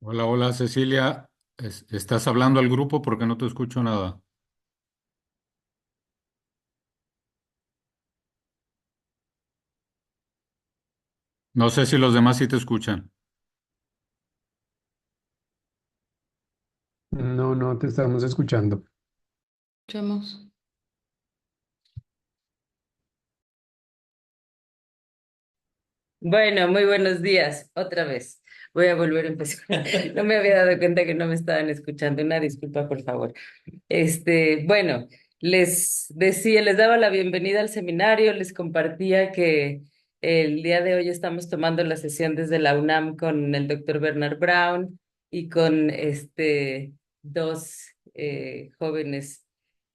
Hola, hola Cecilia. ¿Estás hablando al grupo porque no te escucho nada? No sé si los demás sí te escuchan. No, no te estamos escuchando. Escuchamos. Bueno, muy buenos días. Otra vez. Voy a volver a empezar. No me había dado cuenta que no me estaban escuchando. Una disculpa, por favor. Bueno, les decía, les daba la bienvenida al seminario, les compartía que el día de hoy estamos tomando la sesión desde la UNAM con el doctor Bernard Brown y con dos jóvenes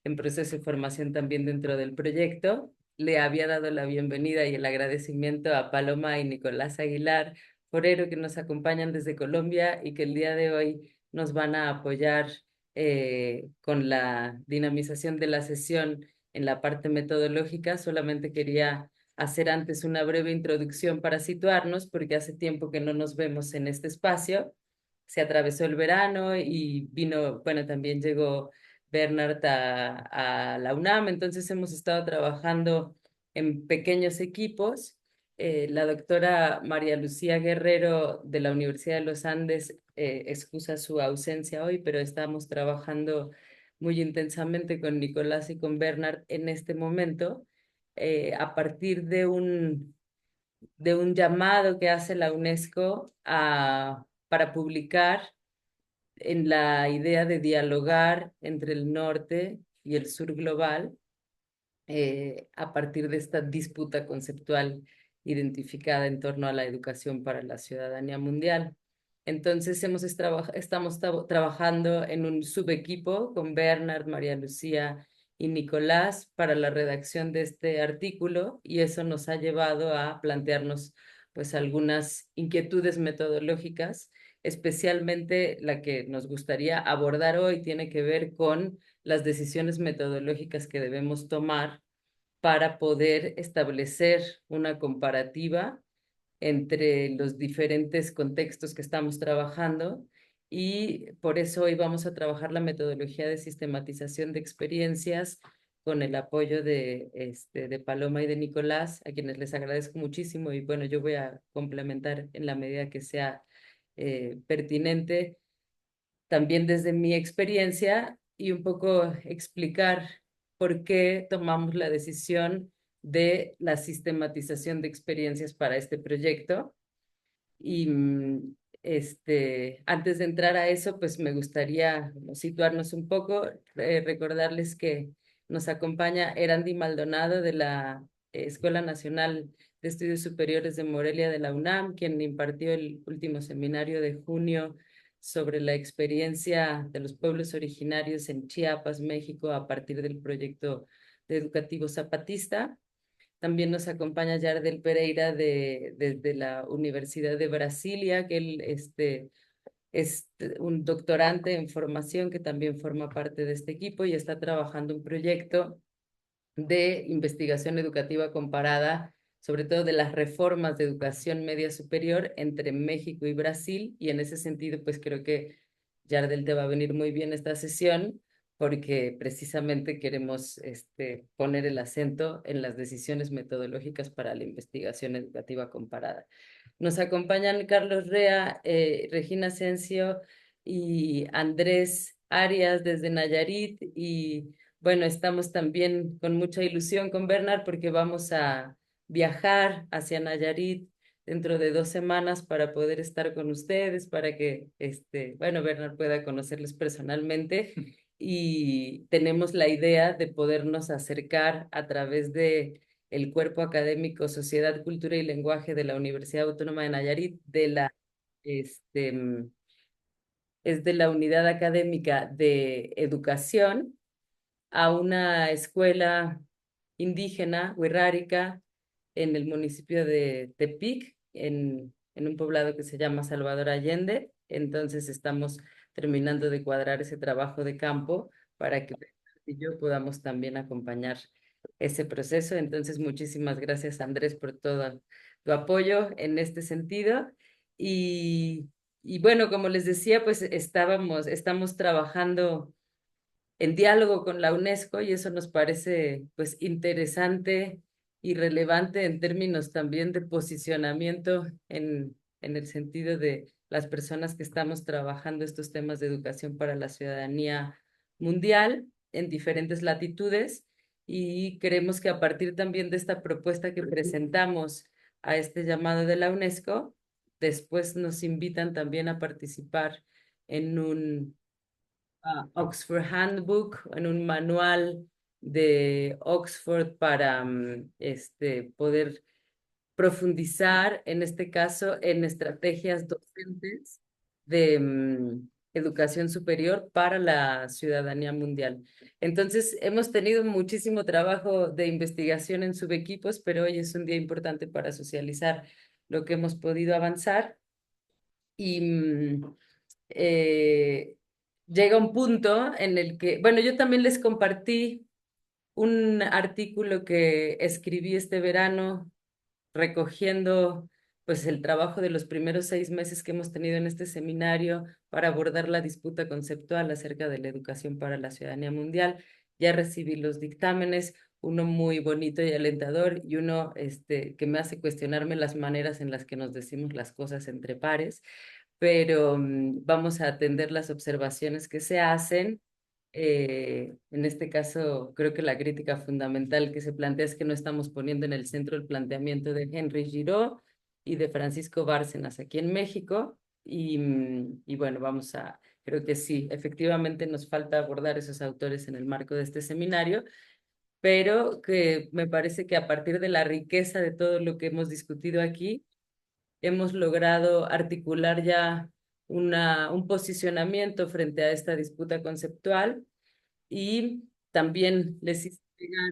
en proceso de formación también dentro del proyecto. Le había dado la bienvenida y el agradecimiento a Paloma y Nicolás Aguilar Forero, que nos acompañan desde Colombia y que el día de hoy nos van a apoyar con la dinamización de la sesión en la parte metodológica. Solamente quería hacer antes una breve introducción para situarnos, porque hace tiempo que no nos vemos en este espacio. Se atravesó el verano y vino, bueno, también llegó Bernard a la UNAM, entonces hemos estado trabajando en pequeños equipos. La doctora María Lucía Guerrero de la Universidad de los Andes excusa su ausencia hoy, pero estamos trabajando muy intensamente con Nicolás y con Bernard en este momento, a partir de un llamado que hace la UNESCO para publicar en la idea de dialogar entre el norte y el sur global, a partir de esta disputa conceptual identificada en torno a la educación para la ciudadanía mundial. Entonces estamos trabajando en un subequipo con Bernard, María Lucía y Nicolás para la redacción de este artículo, y eso nos ha llevado a plantearnos pues algunas inquietudes metodológicas. Especialmente la que nos gustaría abordar hoy tiene que ver con las decisiones metodológicas que debemos tomar para poder establecer una comparativa entre los diferentes contextos que estamos trabajando, y por eso hoy vamos a trabajar la metodología de sistematización de experiencias con el apoyo de Paloma y de Nicolás, a quienes les agradezco muchísimo, y bueno, yo voy a complementar en la medida que sea pertinente también desde mi experiencia, y un poco explicar por qué tomamos la decisión de la sistematización de experiencias para este proyecto. Y antes de entrar a eso, pues me gustaría situarnos un poco, recordarles que nos acompaña Erandi Maldonado de la Escuela Nacional de Estudios Superiores de Morelia de la UNAM, quien impartió el último seminario de junio sobre la experiencia de los pueblos originarios en Chiapas, México, a partir del proyecto educativo zapatista. También nos acompaña Yardel Pereira de la Universidad de Brasilia, que él es un doctorante en formación que también forma parte de este equipo y está trabajando un proyecto de investigación educativa comparada, sobre todo de las reformas de educación media superior entre México y Brasil. Y en ese sentido, pues creo que Yardel te va a venir muy bien esta sesión, porque precisamente queremos poner el acento en las decisiones metodológicas para la investigación educativa comparada. Nos acompañan Carlos Rea, Regina Asensio y Andrés Arias desde Nayarit, y bueno, estamos también con mucha ilusión con Bernard porque vamos a viajar hacia Nayarit dentro de 2 semanas para poder estar con ustedes, para que, bueno, Bernard pueda conocerles personalmente. Y tenemos la idea de podernos acercar a través de el cuerpo académico Sociedad, Cultura y Lenguaje de la Universidad Autónoma de Nayarit, este, mm, es de la Unidad Académica de Educación, a una escuela indígena, wixárika, en el municipio de Tepic, en un poblado que se llama Salvador Allende. Entonces estamos terminando de cuadrar ese trabajo de campo para que y yo podamos también acompañar ese proceso. Entonces, muchísimas gracias, Andrés, por todo tu apoyo en este sentido. Y, y bueno, como les decía, pues estamos trabajando en diálogo con la UNESCO y eso nos parece pues interesante y relevante en términos también de posicionamiento en el sentido de las personas que estamos trabajando estos temas de educación para la ciudadanía mundial en diferentes latitudes y creemos que a partir también de esta propuesta que presentamos a este llamado de la UNESCO, después nos invitan también a participar en un Oxford Handbook, en un manual de Oxford para poder profundizar, en este caso, en estrategias docentes de educación superior para la ciudadanía mundial. Entonces, hemos tenido muchísimo trabajo de investigación en subequipos, pero hoy es un día importante para socializar lo que hemos podido avanzar y eh, llega un punto en el que, bueno, yo también les compartí un artículo que escribí este verano recogiendo pues el trabajo de los primeros 6 meses que hemos tenido en este seminario para abordar la disputa conceptual acerca de la educación para la ciudadanía mundial. Ya recibí los dictámenes, uno muy bonito y alentador y uno que me hace cuestionarme las maneras en las que nos decimos las cosas entre pares, pero vamos a atender las observaciones que se hacen. En este caso, creo que la crítica fundamental que se plantea es que no estamos poniendo en el centro el planteamiento de Henry Giraud y de Francisco Bárcenas aquí en México. Y bueno, creo que sí, efectivamente nos falta abordar esos autores en el marco de este seminario, pero que me parece que a partir de la riqueza de todo lo que hemos discutido aquí, hemos logrado articular ya un posicionamiento frente a esta disputa conceptual y también les hice llegar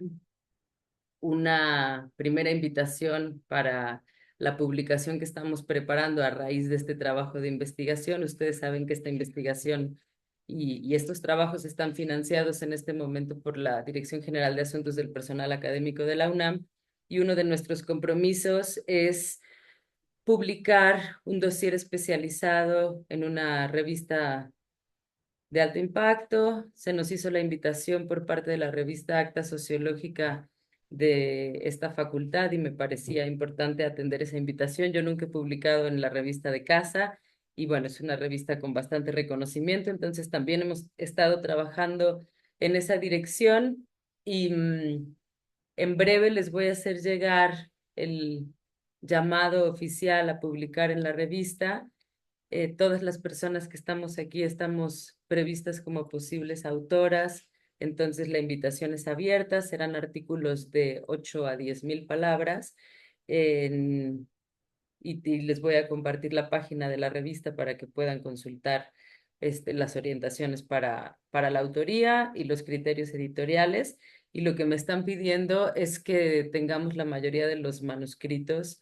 una primera invitación para la publicación que estamos preparando a raíz de este trabajo de investigación. Ustedes saben que esta investigación y estos trabajos están financiados en este momento por la Dirección General de Asuntos del Personal Académico de la UNAM y uno de nuestros compromisos es publicar un dossier especializado en una revista de alto impacto. Se nos hizo la invitación por parte de la revista Acta Sociológica de esta facultad y me parecía importante atender esa invitación. Yo nunca he publicado en la revista de casa y bueno, es una revista con bastante reconocimiento, entonces también hemos estado trabajando en esa dirección y en breve les voy a hacer llegar el llamado oficial a publicar en la revista. Todas las personas que estamos aquí estamos previstas como posibles autoras, entonces la invitación es abierta, serán artículos de 8 a 10,000 palabras en- y les voy a compartir la página de la revista para que puedan consultar las orientaciones para la autoría y los criterios editoriales. Y lo que me están pidiendo es que tengamos la mayoría de los manuscritos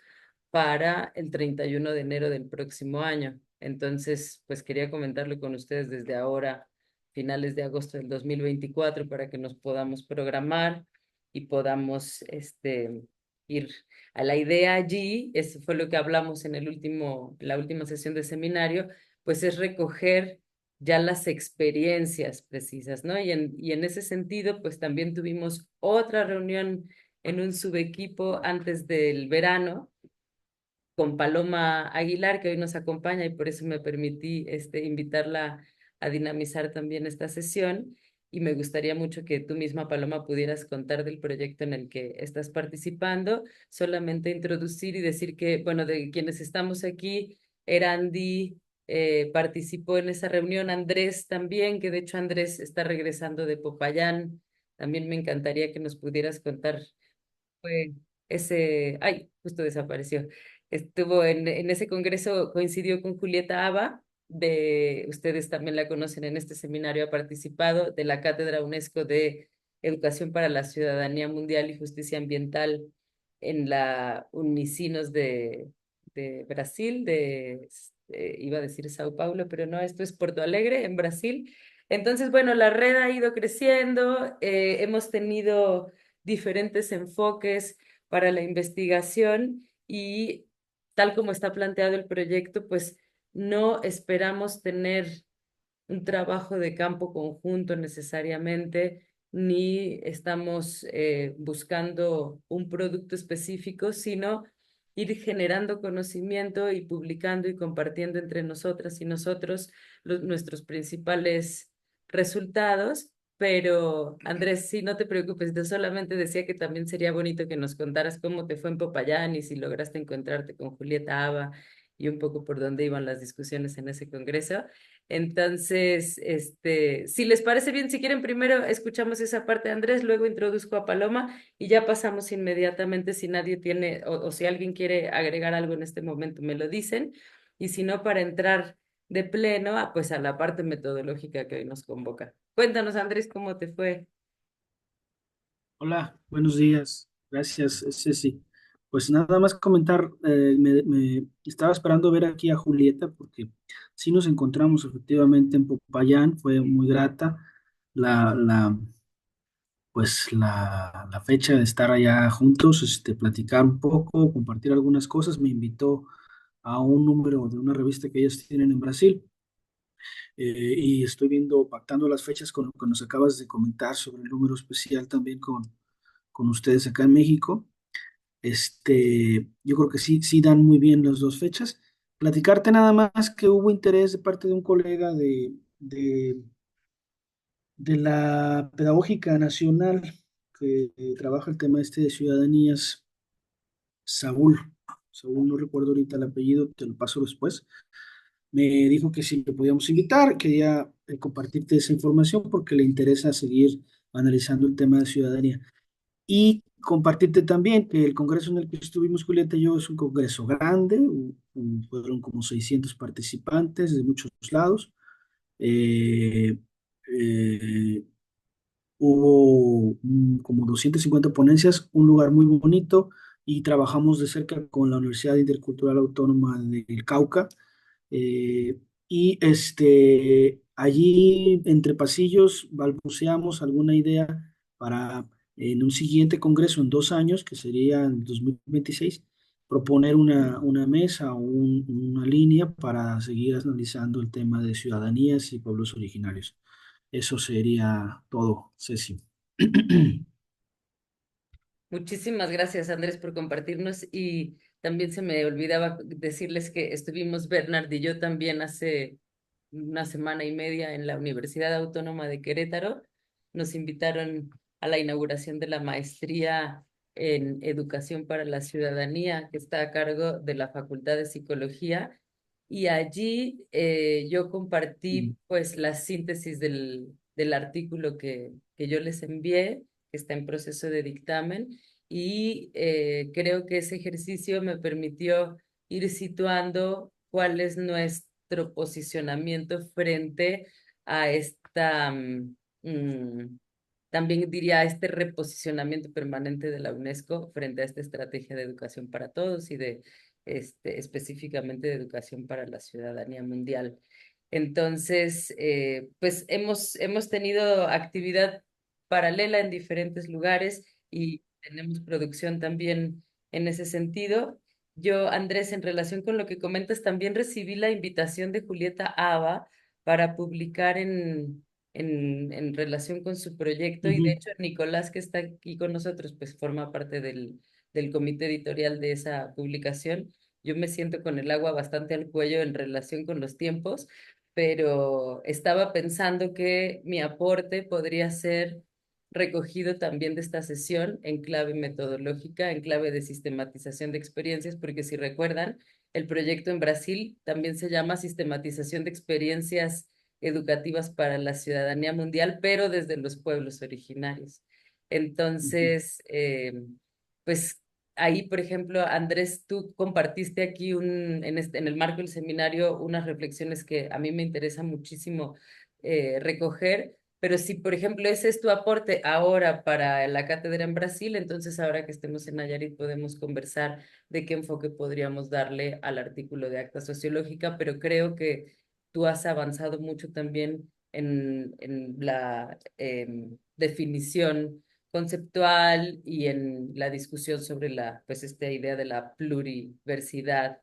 para el 31 de enero del próximo año. Entonces, pues quería comentarlo con ustedes desde ahora, finales de agosto del 2024, para que nos podamos programar y podamos ir a la idea allí. Eso fue lo que hablamos en la última sesión de seminario, pues es recoger ya las experiencias precisas, ¿no? Y en ese sentido, pues también tuvimos otra reunión en un subequipo antes del verano con Paloma Aguilar, que hoy nos acompaña y por eso me permití invitarla a dinamizar también esta sesión. Y me gustaría mucho que tú misma, Paloma, pudieras contar del proyecto en el que estás participando. Solamente introducir y decir que, bueno, de quienes estamos aquí, Erandi participó en esa reunión, Andrés también, que de hecho Andrés está regresando de Popayán. También me encantaría que nos pudieras contar fue ay, justo desapareció. Estuvo en ese congreso, coincidió con Julieta Aba, ustedes también la conocen en este seminario, ha participado de la Cátedra UNESCO de Educación para la Ciudadanía Mundial y Justicia Ambiental en la Unicinos de Brasil, iba a decir Sao Paulo, pero no, esto es Porto Alegre, en Brasil. Entonces, bueno, la red ha ido creciendo, hemos tenido diferentes enfoques para la investigación y tal como está planteado el proyecto, pues no esperamos tener un trabajo de campo conjunto necesariamente, ni estamos buscando un producto específico, sino ir generando conocimiento y publicando y compartiendo entre nosotras y nosotros nuestros principales resultados. Pero Andrés, sí, no te preocupes, yo solamente decía que también sería bonito que nos contaras cómo te fue en Popayán y si lograste encontrarte con Julieta Aba y un poco por dónde iban las discusiones en ese congreso. Entonces, si les parece bien, si quieren, primero escuchamos esa parte de Andrés, luego introduzco a Paloma y ya pasamos inmediatamente si nadie tiene o si alguien quiere agregar algo en este momento, me lo dicen. Y si no, para entrar de pleno, pues a la parte metodológica que hoy nos convoca. Cuéntanos, Andrés, ¿cómo te fue? Hola, buenos días. Gracias, Ceci. Pues nada más comentar, me estaba esperando ver aquí a Julieta porque sí nos encontramos efectivamente en Popayán, fue muy grata la, la, la fecha de estar allá juntos, platicar un poco, compartir algunas cosas. Me invitó a un número de una revista que ellos tienen en Brasil, y estoy viendo, pactando las fechas con lo que nos acabas de comentar sobre el número especial también con ustedes acá en México. Yo creo que sí, sí dan muy bien las dos fechas. Platicarte nada más que hubo interés de parte de un colega de la Pedagógica Nacional que trabaja el tema de ciudadanías, Saúl. Saúl, no recuerdo ahorita el apellido, te lo paso después. Me dijo que si lo podíamos invitar, quería compartirte esa información porque le interesa seguir analizando el tema de ciudadanía. Y compartirte también que el congreso en el que estuvimos, Julieta y yo, es un congreso grande, fueron como 600 participantes de muchos lados. Eh, eh, Hubo como 250 ponencias, un lugar muy bonito y trabajamos de cerca con la Universidad Intercultural Autónoma del Cauca. eh, y allí entre pasillos balbuceamos alguna idea para en un siguiente congreso en 2 años, que sería en 2026, proponer una mesa o una línea para seguir analizando el tema de ciudadanías y pueblos originarios. Eso sería todo, Ceci. Muchísimas gracias, Andrés, por compartirnos. Y también se me olvidaba decirles que estuvimos Bernard y yo también hace una semana y media en la Universidad Autónoma de Querétaro. Nos invitaron a la inauguración de la maestría en Educación para la Ciudadanía, que está a cargo de la Facultad de Psicología. Y allí yo compartí pues la síntesis del artículo que yo les envié, que está en proceso de dictamen, y creo que ese ejercicio me permitió ir situando cuál es nuestro posicionamiento frente a mm, también diría, a este reposicionamiento permanente de la UNESCO frente a esta estrategia de educación para todos y de específicamente de educación para la ciudadanía mundial. Entonces, pues hemos tenido actividad paralela en diferentes lugares y tenemos producción también en ese sentido. Yo, Andrés, en relación con lo que comentas, también recibí la invitación de Julieta Aba para publicar en relación con su proyecto y de Ujú. hecho Nicolás, que está aquí con nosotros, pues forma parte del comité editorial de esa publicación. Yo me siento con el agua bastante al cuello en relación con los tiempos, pero estaba pensando que mi aporte podría ser recogido también de esta sesión en clave metodológica, en clave de sistematización de experiencias, porque si recuerdan, el proyecto en Brasil también se llama sistematización de experiencias educativas para la ciudadanía mundial, pero desde los pueblos originarios. Ujú. Entonces, pues ahí, por ejemplo, Andrés, tú compartiste aquí en el marco del seminario unas reflexiones que a mí me interesa muchísimo recoger, pero si, por ejemplo, ese es tu aporte ahora para la cátedra en Brasil, entonces ahora que estemos en Nayarit podemos conversar de qué enfoque podríamos darle al artículo de acta sociológica, pero creo que tú has avanzado mucho también en la definición conceptual y en la discusión sobre pues, esta idea de la pluriversidad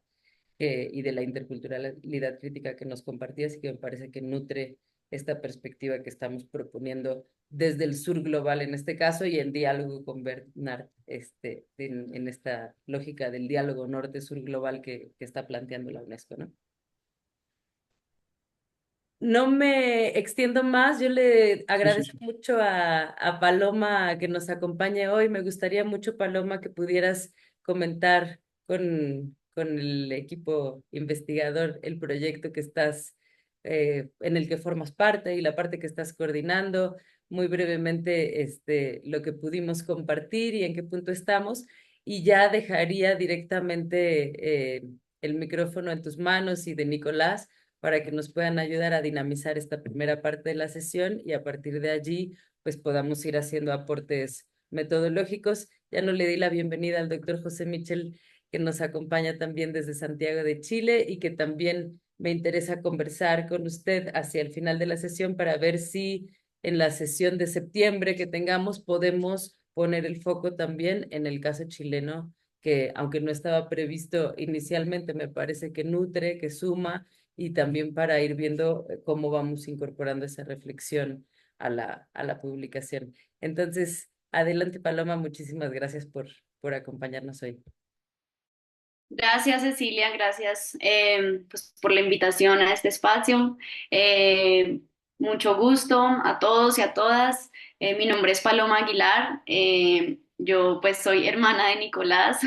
y de la interculturalidad crítica que nos compartías y que me parece que nutre esta perspectiva que estamos proponiendo desde el sur global en este caso y en diálogo con Bernard en esta lógica del diálogo norte-sur global que está planteando la UNESCO, ¿no? No me extiendo más, yo le Sí, sí, agradezco sí. mucho a Paloma que nos acompañe hoy. Me gustaría mucho, Paloma, que pudieras comentar con el equipo investigador el proyecto que estás, en el que formas parte y la parte que estás coordinando. Muy brevemente, lo que pudimos compartir y en qué punto estamos. Y ya dejaría directamente el micrófono en tus manos y de Nicolás para que nos puedan ayudar a dinamizar esta primera parte de la sesión y a partir de allí pues podamos ir haciendo aportes metodológicos. Ya no le di la bienvenida al doctor José Michel, que nos acompaña también desde Santiago de Chile y que también me interesa conversar con usted hacia el final de la sesión para ver si en la sesión de septiembre que tengamos podemos poner el foco también en el caso chileno, que aunque no estaba previsto inicialmente, me parece que nutre, que suma y también para ir viendo cómo vamos incorporando esa reflexión a la publicación. Entonces, adelante, Paloma, muchísimas gracias por acompañarnos hoy. Gracias, Cecilia, gracias pues, por la invitación a este espacio. Mucho gusto a todos y a todas. Mi nombre es Paloma Aguilar. Yo pues soy hermana de Nicolás.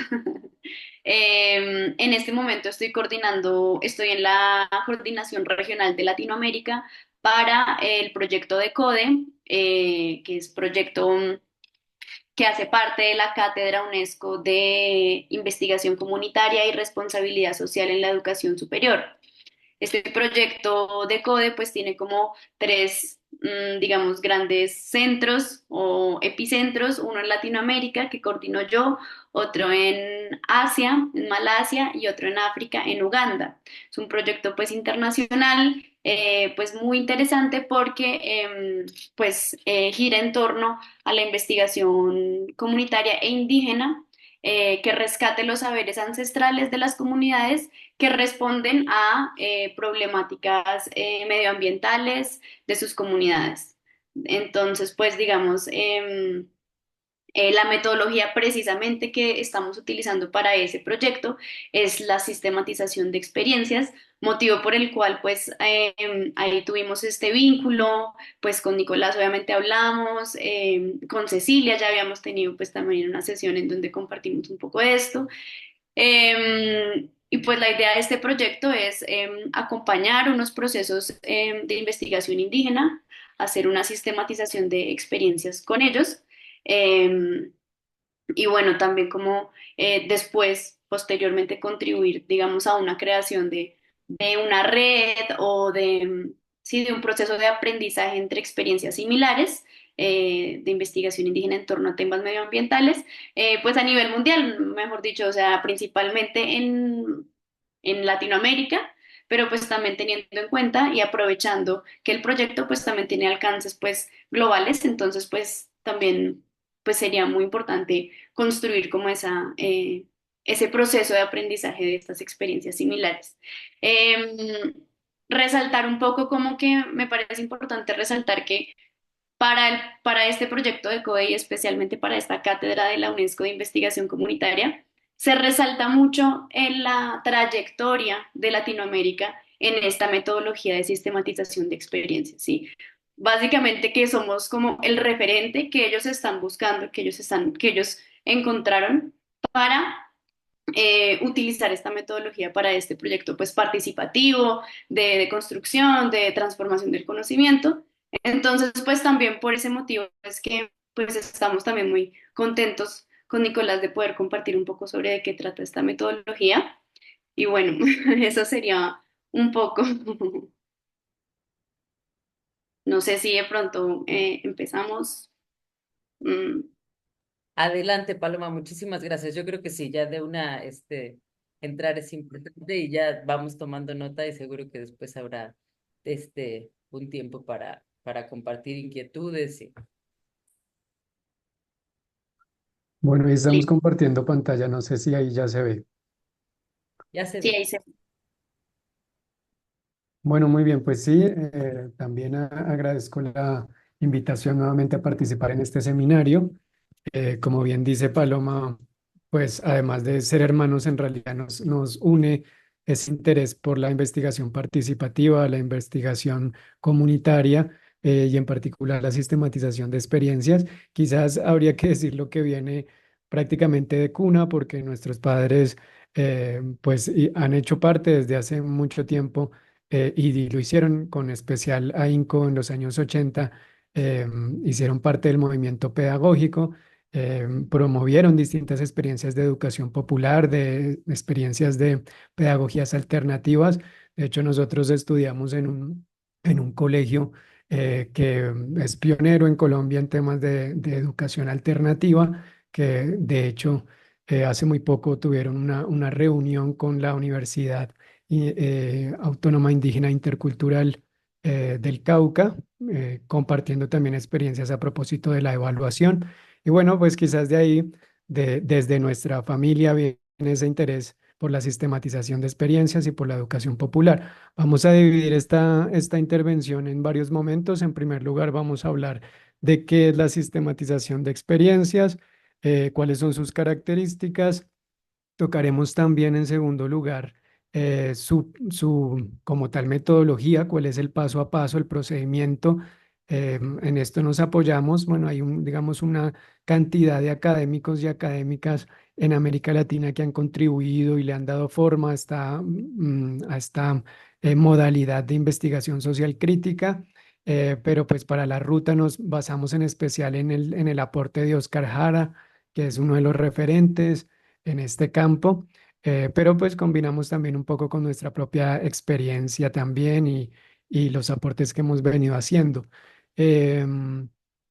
En este momento estoy en la coordinación regional de Latinoamérica para el proyecto de CODE, que es proyecto que hace parte de la Cátedra UNESCO de Investigación Comunitaria y Responsabilidad Social en la Educación Superior. Este proyecto de CODE pues tiene como tres, digamos, grandes centros o epicentros, uno en Latinoamérica que coordino yo, otro en Asia, en Malasia y otro en África, en Uganda. Es un proyecto pues internacional, pues muy interesante porque gira en torno a la investigación comunitaria e indígena que rescate los saberes ancestrales de las comunidades que responden a problemáticas medioambientales de sus comunidades. Entonces, pues digamos, la metodología precisamente que estamos utilizando para ese proyecto es la sistematización de experiencias, motivo por el cual pues ahí tuvimos este vínculo, pues con Nicolás obviamente hablamos, con Cecilia ya habíamos tenido pues también una sesión en donde compartimos un poco de esto. Y pues la idea de este proyecto es acompañar unos procesos de investigación indígena, hacer una sistematización de experiencias con ellos em, y bueno, también como después, posteriormente, contribuir, digamos, a una creación de una red o sí, de un proceso de aprendizaje entre experiencias similares de investigación indígena en torno a temas medioambientales, pues a nivel mundial, mejor dicho, o sea, principalmente en Latinoamérica, pero pues también teniendo en cuenta y aprovechando que el proyecto pues también tiene alcances pues globales, entonces pues también pues sería muy importante construir como ese proceso de aprendizaje de estas experiencias similares. Eh, Resaltar un poco como que me parece importante resaltar que para este proyecto de CODE y especialmente para esta cátedra de la UNESCO de investigación comunitaria, se resalta mucho en la trayectoria de Latinoamérica en esta metodología de sistematización de experiencias, ¿sí? Básicamente que somos como el referente que ellos están buscando, que ellos encontraron para utilizar esta metodología para este proyecto pues participativo, de construcción, de transformación del conocimiento. Entonces, pues también por ese motivo es que pues estamos también muy contentos con Nicolás de poder compartir un poco sobre de qué trata esta metodología. Y bueno, eso sería un poco. No sé si de pronto empezamos. Mm, Adelante, Paloma, muchísimas gracias. Yo creo que sí, ya de una, entrar es importante y ya vamos tomando nota y seguro que después habrá, un tiempo para compartir inquietudes y Bueno, ahí estamos listo. compartiendo pantalla, no sé si ahí ya se ve. ya se Sí, ve. ahí se. Bueno, muy bien, pues sí, también agradezco la invitación nuevamente a participar en este seminario. Como bien dice Paloma, pues además de ser hermanos, en realidad nos une ese interés por la investigación participativa, la investigación comunitaria y en particular la sistematización de experiencias. Quizás habría que decir lo que viene prácticamente de cuna, porque nuestros padres pues han hecho parte desde hace mucho tiempo y lo hicieron con especial ahínco en los años 80, eh, hicieron parte del movimiento pedagógico, promovieron distintas experiencias de educación popular, de experiencias de pedagogías alternativas. De hecho, nosotros estudiamos en un colegio que es pionero en Colombia en temas de educación alternativa, que de hecho hace muy poco tuvieron una reunión con la Universidad Autónoma Indígena Intercultural del Cauca, compartiendo también experiencias a propósito de la evaluación. Y bueno, pues quizás de ahí, desde nuestra familia, viene ese interés por la sistematización de experiencias y por la educación popular. Vamos a dividir esta intervención en varios momentos. En primer lugar, vamos a hablar de qué es la sistematización de experiencias, cuáles son sus características. Tocaremos también en segundo lugar como tal metodología, cuál es el paso a paso, el procedimiento. En esto nos apoyamos, bueno, hay digamos una cantidad de académicos y académicas en América Latina que han contribuido y le han dado forma a esta modalidad de investigación social crítica. Pero pues para la ruta nos basamos en especial en el aporte de Oscar Jara, que es uno de los referentes en este campo, pero pues combinamos también un poco con nuestra propia experiencia también y los aportes que hemos venido haciendo. Em,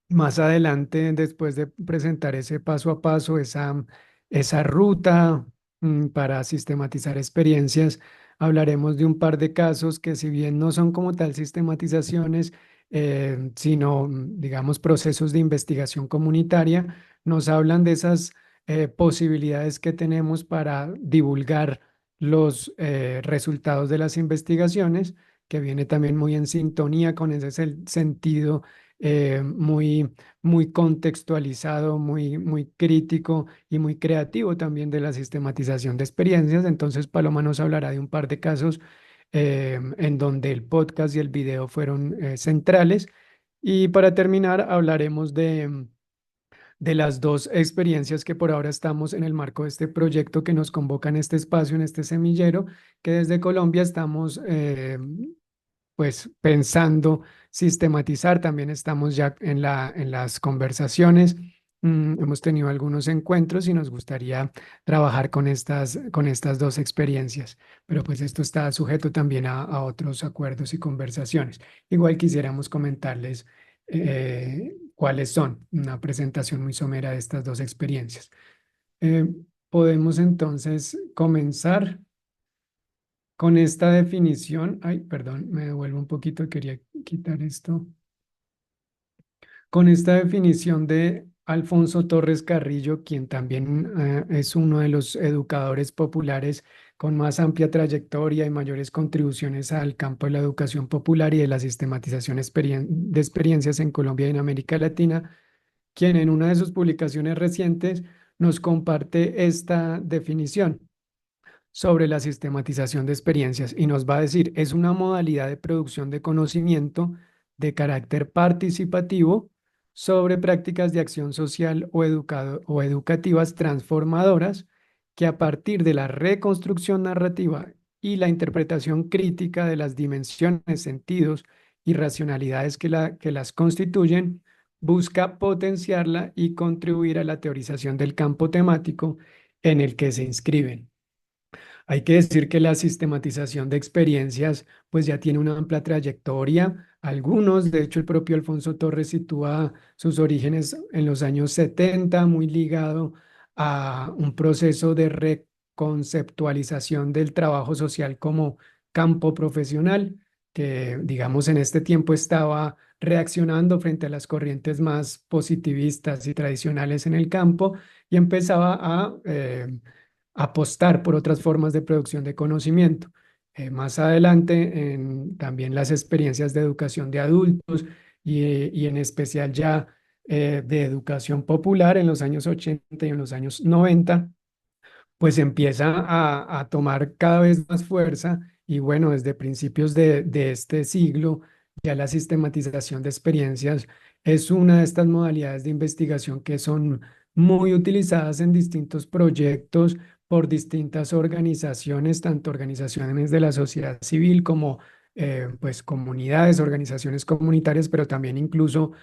Más adelante, después de presentar ese paso a paso, esa ruta para sistematizar experiencias, hablaremos de un par de casos que si bien no son como tal sistematizaciones, sino, digamos, procesos de investigación comunitaria, nos hablan de esas posibilidades que tenemos para divulgar los resultados de las investigaciones, que viene también muy en sintonía con ese sentido muy contextualizado, muy crítico y muy creativo también de la sistematización de experiencias. Entonces, Paloma nos hablará de un par de casos en donde el podcast y el video fueron centrales. Y para terminar, hablaremos de las dos experiencias que por ahora estamos en el marco de este proyecto que nos convoca en este espacio, en este semillero, que desde Colombia estamos pues pensando sistematizar. También estamos ya en las conversaciones. Hemos tenido algunos encuentros y nos gustaría trabajar con estas dos experiencias, pero pues esto está sujeto también a otros acuerdos y conversaciones. Igual quisiéramos comentarles cuáles son, una presentación muy somera de estas dos experiencias. Eh, Podemos entonces comenzar con esta definición. Ay, perdón, me devuelvo un poquito, quería quitar esto. Con esta definición de Alfonso Torres Carrillo, quien también es uno de los educadores populares con más amplia trayectoria y mayores contribuciones al campo de la educación popular y de la sistematización de experiencias en Colombia y en América Latina, quien en una de sus publicaciones recientes nos comparte esta definición sobre la sistematización de experiencias y nos va a decir, es una modalidad de producción de conocimiento de carácter participativo sobre prácticas de acción social o educativas transformadoras que a partir de la reconstrucción narrativa y la interpretación crítica de las dimensiones, sentidos y racionalidades que las constituyen, busca potenciarla y contribuir a la teorización del campo temático en el que se inscriben. Hay que decir que la sistematización de experiencias pues ya tiene una amplia trayectoria. Algunos, de hecho el propio Alfonso Torres sitúa sus orígenes en los años 70, muy ligado a un proceso de reconceptualización del trabajo social como campo profesional, que digamos en este tiempo estaba reaccionando frente a las corrientes más positivistas y tradicionales en el campo y empezaba a apostar por otras formas de producción de conocimiento. más adelante en también las experiencias de educación de adultos y en especial ya de educación popular en los años 80 y en los años 90 pues empieza a tomar cada vez más fuerza y bueno, desde principios de este siglo, ya la sistematización de experiencias es una de estas modalidades de investigación que son muy utilizadas en distintos proyectos por distintas organizaciones, tanto organizaciones de la sociedad civil como pues comunidades, organizaciones comunitarias, pero también incluso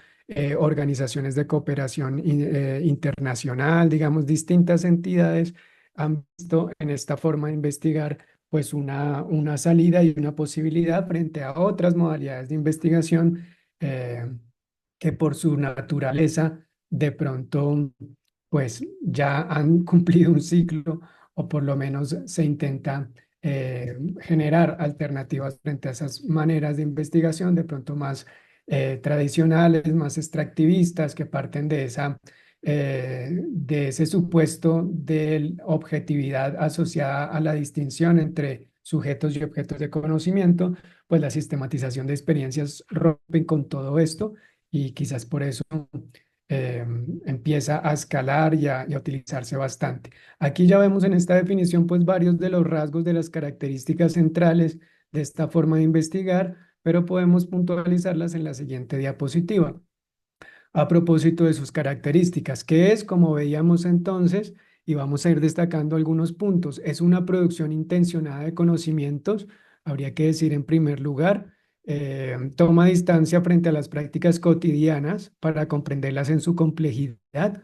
organizaciones de cooperación internacional, digamos, distintas entidades han visto en esta forma de investigar pues una salida y una posibilidad frente a otras modalidades de investigación eh, que por su naturaleza de pronto pues ya han cumplido un ciclo o por lo menos se intenta generar alternativas frente a esas maneras de investigación de pronto más tradicionales, más extractivistas que parten de ese supuesto de objetividad asociada a la distinción entre sujetos y objetos de conocimiento, pues la sistematización de experiencias rompen con todo esto y quizás por eso empieza a escalar y a utilizarse bastante. Aquí ya vemos en esta definición pues varios de los rasgos de las características centrales de esta forma de investigar, pero podemos puntualizarlas en la siguiente diapositiva a propósito de sus características, que es, como veíamos entonces, y vamos a ir destacando algunos puntos, es una producción intencionada de conocimientos, habría que decir en primer lugar, toma distancia frente a las prácticas cotidianas para comprenderlas en su complejidad,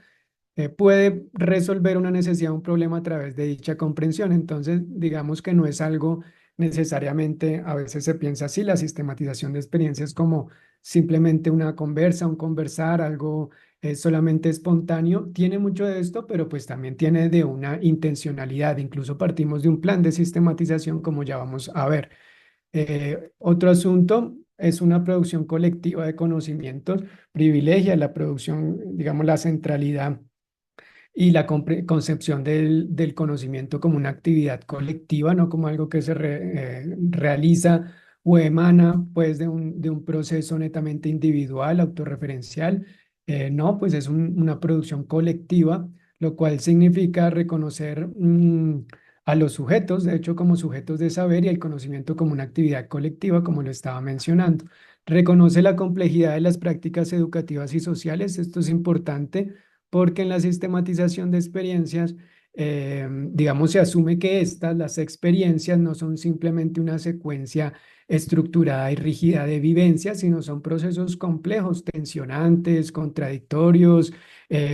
puede resolver una necesidad, un problema a través de dicha comprensión. Entonces, digamos que no es algo necesariamente, a veces se piensa así, la sistematización de experiencias como simplemente una conversa, un conversar, algo solamente espontáneo. Tiene mucho de esto, pero pues también tiene de una intencionalidad. Incluso partimos de un plan de sistematización, como ya vamos a ver. Otro asunto es una producción colectiva de conocimientos, privilegia la producción, digamos, la centralidad y la concepción del conocimiento como una actividad colectiva, no como algo que se realiza o emana pues de un proceso netamente individual, autorreferencial. No, pues es una producción colectiva, lo cual significa reconocer a los sujetos, de hecho, como sujetos de saber y el conocimiento como una actividad colectiva, como lo estaba mencionando. Reconoce la complejidad de las prácticas educativas y sociales, esto es importante porque en la sistematización de experiencias, digamos, se asume que las experiencias, no son simplemente una secuencia estructurada y rígida de vivencias, sino son procesos complejos, tensionantes, contradictorios,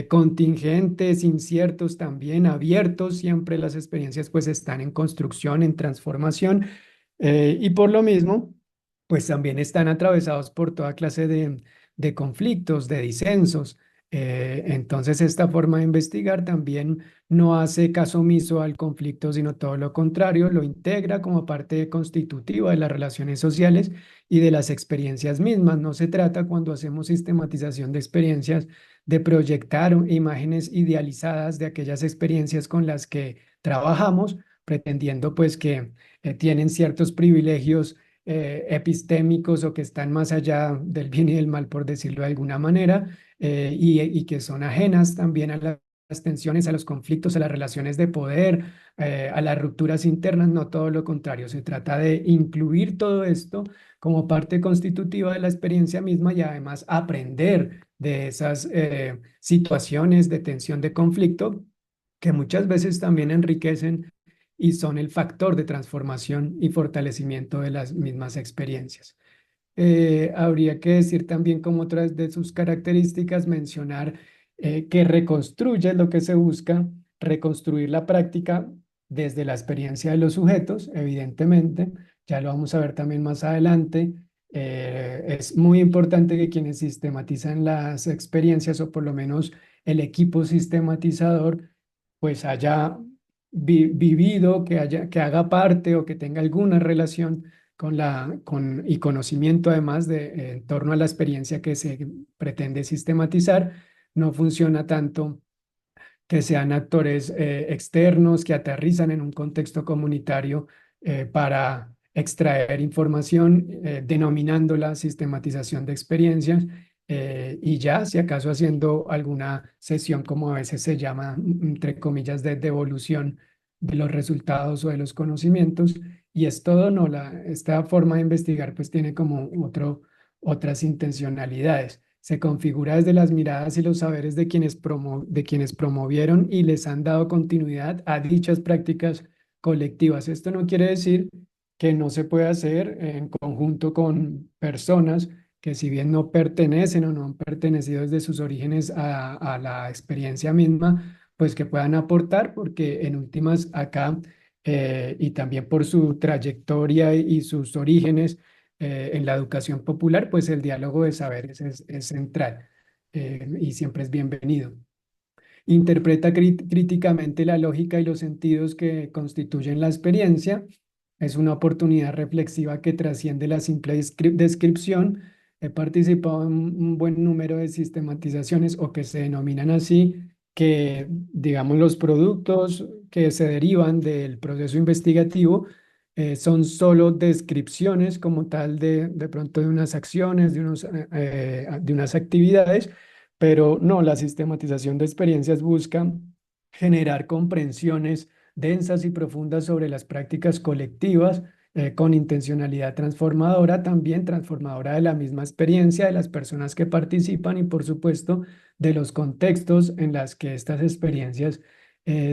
contingentes, inciertos también, abiertos. Siempre las experiencias pues están en construcción, en transformación, y por lo mismo, pues también están atravesados por toda clase de conflictos, de disensos. Entonces, esta forma de investigar también no hace caso omiso al conflicto, sino todo lo contrario, lo integra como parte constitutiva de las relaciones sociales y de las experiencias mismas. No se trata, cuando hacemos sistematización de experiencias, de proyectar imágenes idealizadas de aquellas experiencias con las que trabajamos, pretendiendo pues que tienen ciertos privilegios epistémicos o que están más allá del bien y del mal, por decirlo de alguna manera, y que son ajenas también a las tensiones, a los conflictos, a las relaciones de poder, a las rupturas internas. No, todo lo contrario, se trata de incluir todo esto como parte constitutiva de la experiencia misma y además aprender de esas situaciones de tensión, de conflicto, que muchas veces también enriquecen y son el factor de transformación y fortalecimiento de las mismas experiencias. Habría que decir también como otras de sus características, mencionar que reconstruye lo que se busca, reconstruir la práctica desde la experiencia de los sujetos, evidentemente, ya lo vamos a ver también más adelante. Es muy importante que quienes sistematizan las experiencias, o por lo menos el equipo sistematizador, pues haya vivido, que haga parte o que tenga alguna relación y conocimiento además en torno a la experiencia que se pretende sistematizar. No funciona tanto que sean actores externos que aterrizan en un contexto comunitario para extraer información, denominándola sistematización de experiencias, y ya, si acaso haciendo alguna sesión, como a veces se llama, entre comillas, de devolución de los resultados o de los conocimientos. Y es todo, no, esta forma de investigar pues tiene como otras intencionalidades. Se configura desde las miradas y los saberes de quienes promovieron y les han dado continuidad a dichas prácticas colectivas. Esto no quiere decir que no se pueda hacer en conjunto con personas que, si bien no pertenecen o no han pertenecido desde sus orígenes a la experiencia misma, pues que puedan aportar, porque en últimas acá, y también por su trayectoria y sus orígenes, en la educación popular, pues el diálogo de saberes es central, y siempre es bienvenido. Interpreta críticamente la lógica y los sentidos que constituyen la experiencia. Es una oportunidad reflexiva que trasciende la simple descripción. He participado en un buen número de sistematizaciones, o que se denominan así, que, digamos, los productos que se derivan del proceso investigativo son solo descripciones como tal de pronto de unas acciones, de unas actividades, pero no, la sistematización de experiencias busca generar comprensiones densas y profundas sobre las prácticas colectivas, con intencionalidad transformadora, también transformadora de la misma experiencia de las personas que participan y, por supuesto, de los contextos en los que estas experiencias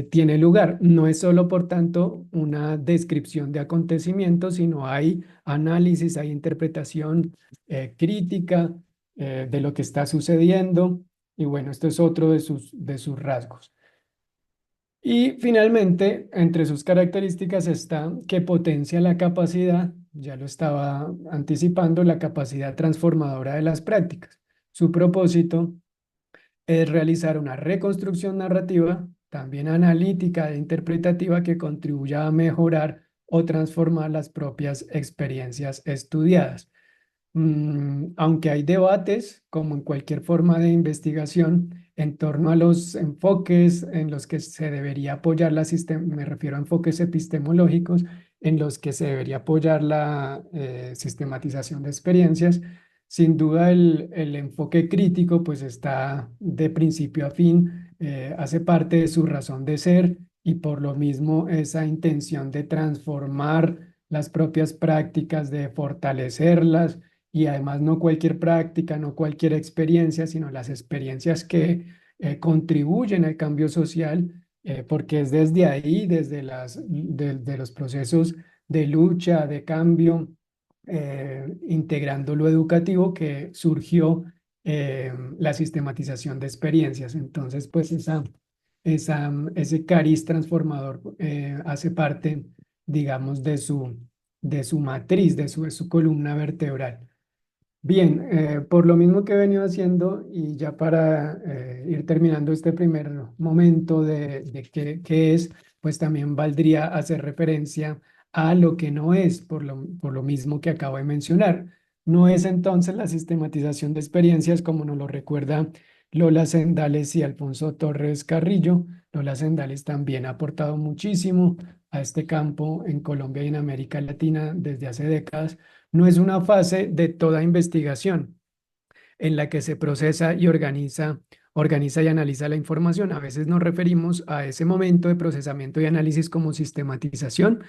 tienen lugar. No es solo, por tanto, una descripción de acontecimientos, sino hay análisis, hay interpretación crítica de lo que está sucediendo. Y bueno, esto es otro de sus rasgos. Y finalmente, entre sus características está que potencia la capacidad, ya lo estaba anticipando, la capacidad transformadora de las prácticas. Su propósito es realizar una reconstrucción narrativa, también analítica e interpretativa, que contribuya a mejorar o transformar las propias experiencias estudiadas. Aunque hay debates, como en cualquier forma de investigación, en torno a los enfoques en los que se debería apoyar me refiero a enfoques epistemológicos, en los que se debería apoyar la sistematización de experiencias. Sin duda, el enfoque crítico pues está de principio a fin, hace parte de su razón de ser, y por lo mismo esa intención de transformar las propias prácticas, de fortalecerlas. Y además, no cualquier práctica, no cualquier experiencia, sino las experiencias que contribuyen al cambio social, porque es desde ahí, desde de los procesos de lucha, de cambio, integrando lo educativo, que surgió la sistematización de experiencias. Entonces, pues ese cariz transformador hace parte, digamos, de su matriz, de su columna vertebral. Bien, por lo mismo que he venido haciendo, y ya para ir terminando este primer momento de qué es, pues también valdría hacer referencia a lo que no es, por lo mismo que acabo de mencionar. No es entonces la sistematización de experiencias, como nos lo recuerda Lola Sendales y Alfonso Torres Carrillo. Lola Sendales también ha aportado muchísimo a este campo en Colombia y en América Latina desde hace décadas. No es una fase de toda investigación en la que se procesa y organiza y analiza la información. A veces nos referimos a ese momento de procesamiento y análisis como sistematización,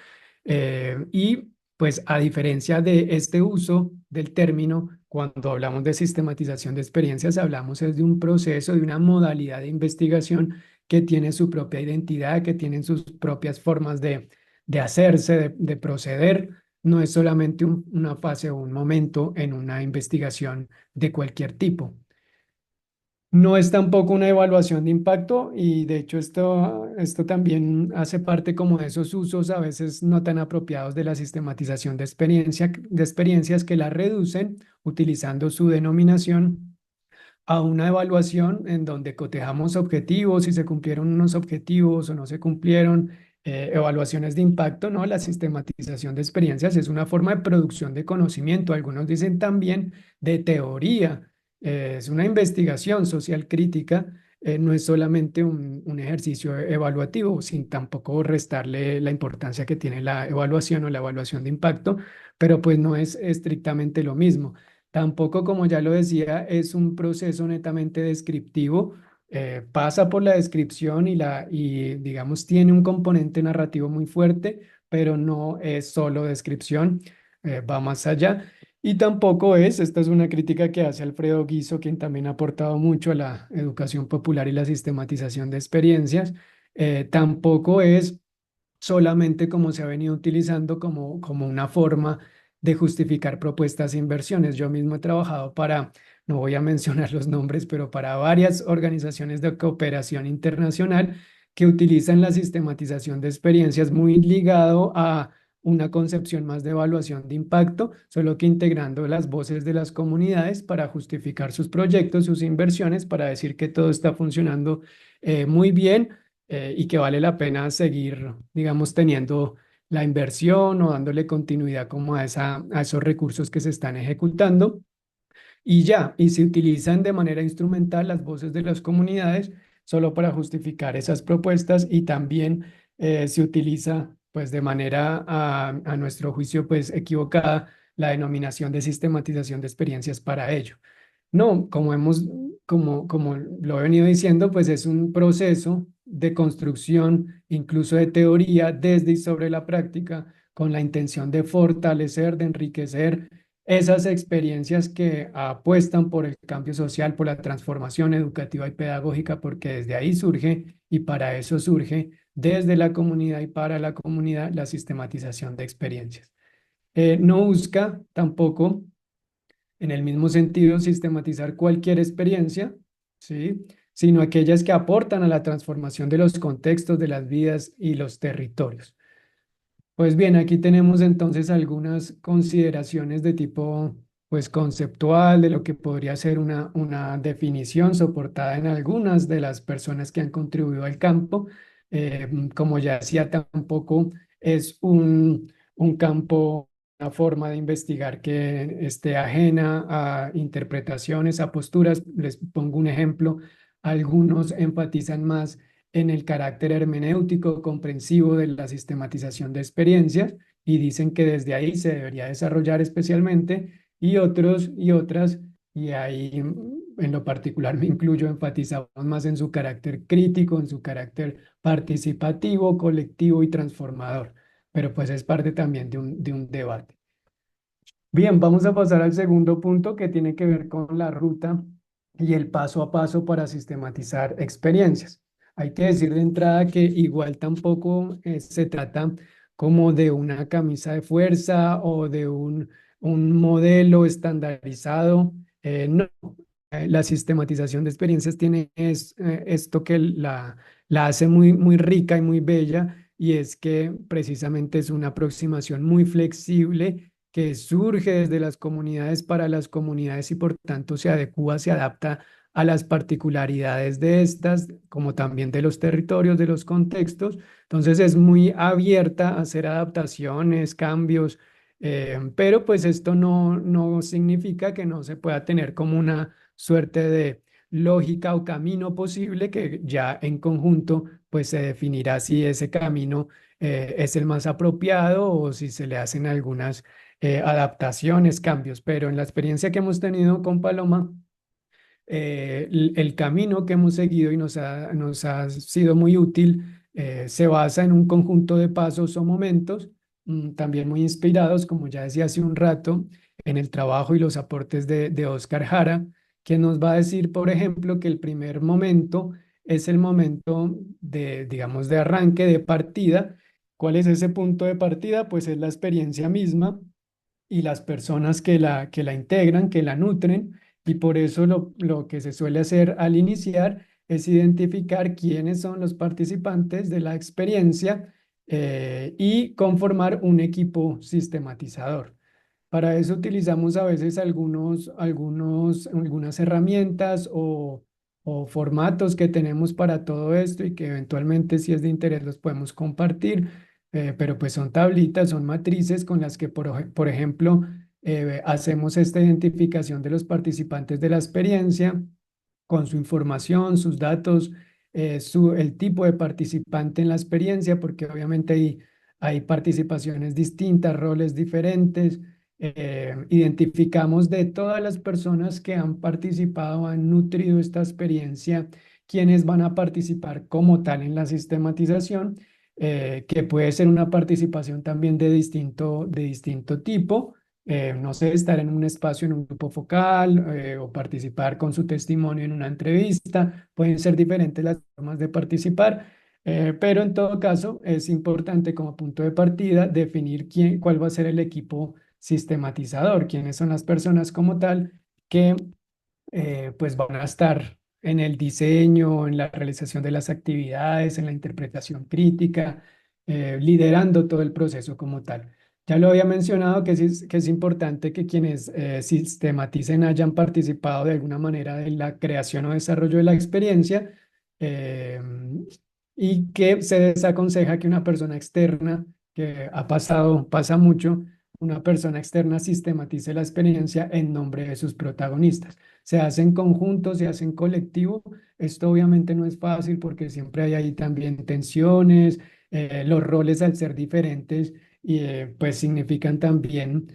y pues, a diferencia de este uso del término, cuando hablamos de sistematización de experiencias, hablamos es de un proceso, de una modalidad de investigación que tiene su propia identidad, que tienen sus propias formas de hacerse, de proceder. No es solamente una fase o un momento en una investigación de cualquier tipo. No es tampoco una evaluación de impacto, y de hecho esto también hace parte como de esos usos a veces no tan apropiados de la sistematización de experiencias, que la reducen, utilizando su denominación, a una evaluación en donde cotejamos objetivos, si se cumplieron unos objetivos o no se cumplieron, evaluaciones de impacto. No, la sistematización de experiencias es una forma de producción de conocimiento, algunos dicen también de teoría. Es una investigación social crítica no es solamente un ejercicio evaluativo, sin tampoco restarle la importancia que tiene la evaluación o la evaluación de impacto, pero pues no es estrictamente lo mismo. Tampoco, como ya lo decía, es un proceso netamente descriptivo. Pasa por la descripción y digamos tiene un componente narrativo muy fuerte, pero no es solo descripción, va más allá. Y tampoco es, esta es una crítica que hace Alfredo Guizo, quien también ha aportado mucho a la educación popular y la sistematización de experiencias, tampoco es solamente como se ha venido utilizando como una forma de justificar propuestas e inversiones. Yo mismo he trabajado para, no voy a mencionar los nombres, pero para varias organizaciones de cooperación internacional que utilizan la sistematización de experiencias muy ligado a una concepción más de evaluación de impacto, solo que integrando las voces de las comunidades para justificar sus proyectos, sus inversiones, para decir que todo está funcionando muy bien, y que vale la pena seguir, digamos, teniendo la inversión o dándole continuidad como a esos recursos que se están ejecutando. Y ya, y se utilizan de manera instrumental las voces de las comunidades solo para justificar esas propuestas y también se utiliza pues de manera a nuestro juicio pues equivocada la denominación de sistematización de experiencias para ello. No, como lo he venido diciendo, pues es un proceso de construcción, incluso de teoría, desde y sobre la práctica, con la intención de fortalecer, de enriquecer esas experiencias que apuestan por el cambio social, por la transformación educativa y pedagógica, porque desde ahí surge y para eso surge desde la comunidad y para la comunidad la sistematización de experiencias. No busca tampoco en el mismo sentido, sistematizar cualquier experiencia, ¿sí? Sino aquellas que aportan a la transformación de los contextos, de las vidas y los territorios. Pues bien, aquí tenemos entonces algunas consideraciones de tipo pues conceptual de lo que podría ser una definición soportada en algunas de las personas que han contribuido al campo. Como ya decía, tampoco es un campo, una forma de investigar que esté ajena a interpretaciones, a posturas. Les pongo un ejemplo. Algunos enfatizan más en el carácter hermenéutico comprensivo de la sistematización de experiencias y dicen que desde ahí se debería desarrollar especialmente y otros y otras, y ahí en lo particular me incluyo, enfatizamos más en su carácter crítico, en su carácter participativo, colectivo y transformador, pero pues es parte también de un debate. Bien, vamos a pasar al segundo punto que tiene que ver con la ruta y el paso a paso para sistematizar experiencias. Hay que decir de entrada que igual tampoco se trata como de una camisa de fuerza o de un modelo estandarizado. No, la sistematización de experiencias tiene esto que la hace muy, muy rica y muy bella, y es que precisamente es una aproximación muy flexible que surge desde las comunidades para las comunidades y por tanto se adecúa, se adapta a las particularidades de estas, como también de los territorios, de los contextos. Entonces es muy abierta a hacer adaptaciones, cambios, pero pues esto no significa que no se pueda tener como una suerte de lógica o camino posible que ya en conjunto pues se definirá si ese camino es el más apropiado o si se le hacen algunas adaptaciones, cambios, pero en la experiencia que hemos tenido con Paloma, el camino que hemos seguido y nos ha sido muy útil, se basa en un conjunto de pasos o momentos, también muy inspirados, como ya decía hace un rato, en el trabajo y los aportes de Oscar Jara, que nos va a decir, por ejemplo, que el primer momento es el momento de, digamos, de arranque, de partida. ¿Cuál es ese punto de partida? Pues es la experiencia misma y las personas que la integran, que la nutren, y por eso lo que se suele hacer al iniciar es identificar quiénes son los participantes de la experiencia y conformar un equipo sistematizador. Para eso utilizamos a veces algunas herramientas o formatos que tenemos para todo esto y que eventualmente si es de interés los podemos compartir, pero pues son tablitas, son matrices con las que, por ejemplo, hacemos esta identificación de los participantes de la experiencia con su información, sus datos, el tipo de participante en la experiencia, porque obviamente hay participaciones distintas, roles diferentes. Identificamos de todas las personas que han participado, han nutrido esta experiencia, quienes van a participar como tal en la sistematización, que puede ser una participación también de distinto tipo. No sé, estar en un espacio, en un grupo focal, o participar con su testimonio en una entrevista. Pueden ser diferentes las formas de participar, pero en todo caso es importante como punto de partida definir cuál va a ser el equipo sistematizador, quiénes son las personas como tal que pues van a estar en el diseño, en la realización de las actividades, en la interpretación crítica, liderando todo el proceso como tal. Ya lo había mencionado que es importante que quienes sistematicen hayan participado de alguna manera de la creación o desarrollo de la experiencia, eh, y que se desaconseja que una persona externa, que pasa mucho, una persona externa sistematice la experiencia en nombre de sus protagonistas. Se hace en conjunto, se hace en colectivo. Esto obviamente no es fácil porque siempre hay ahí también tensiones, los roles al ser diferentes y pues significan también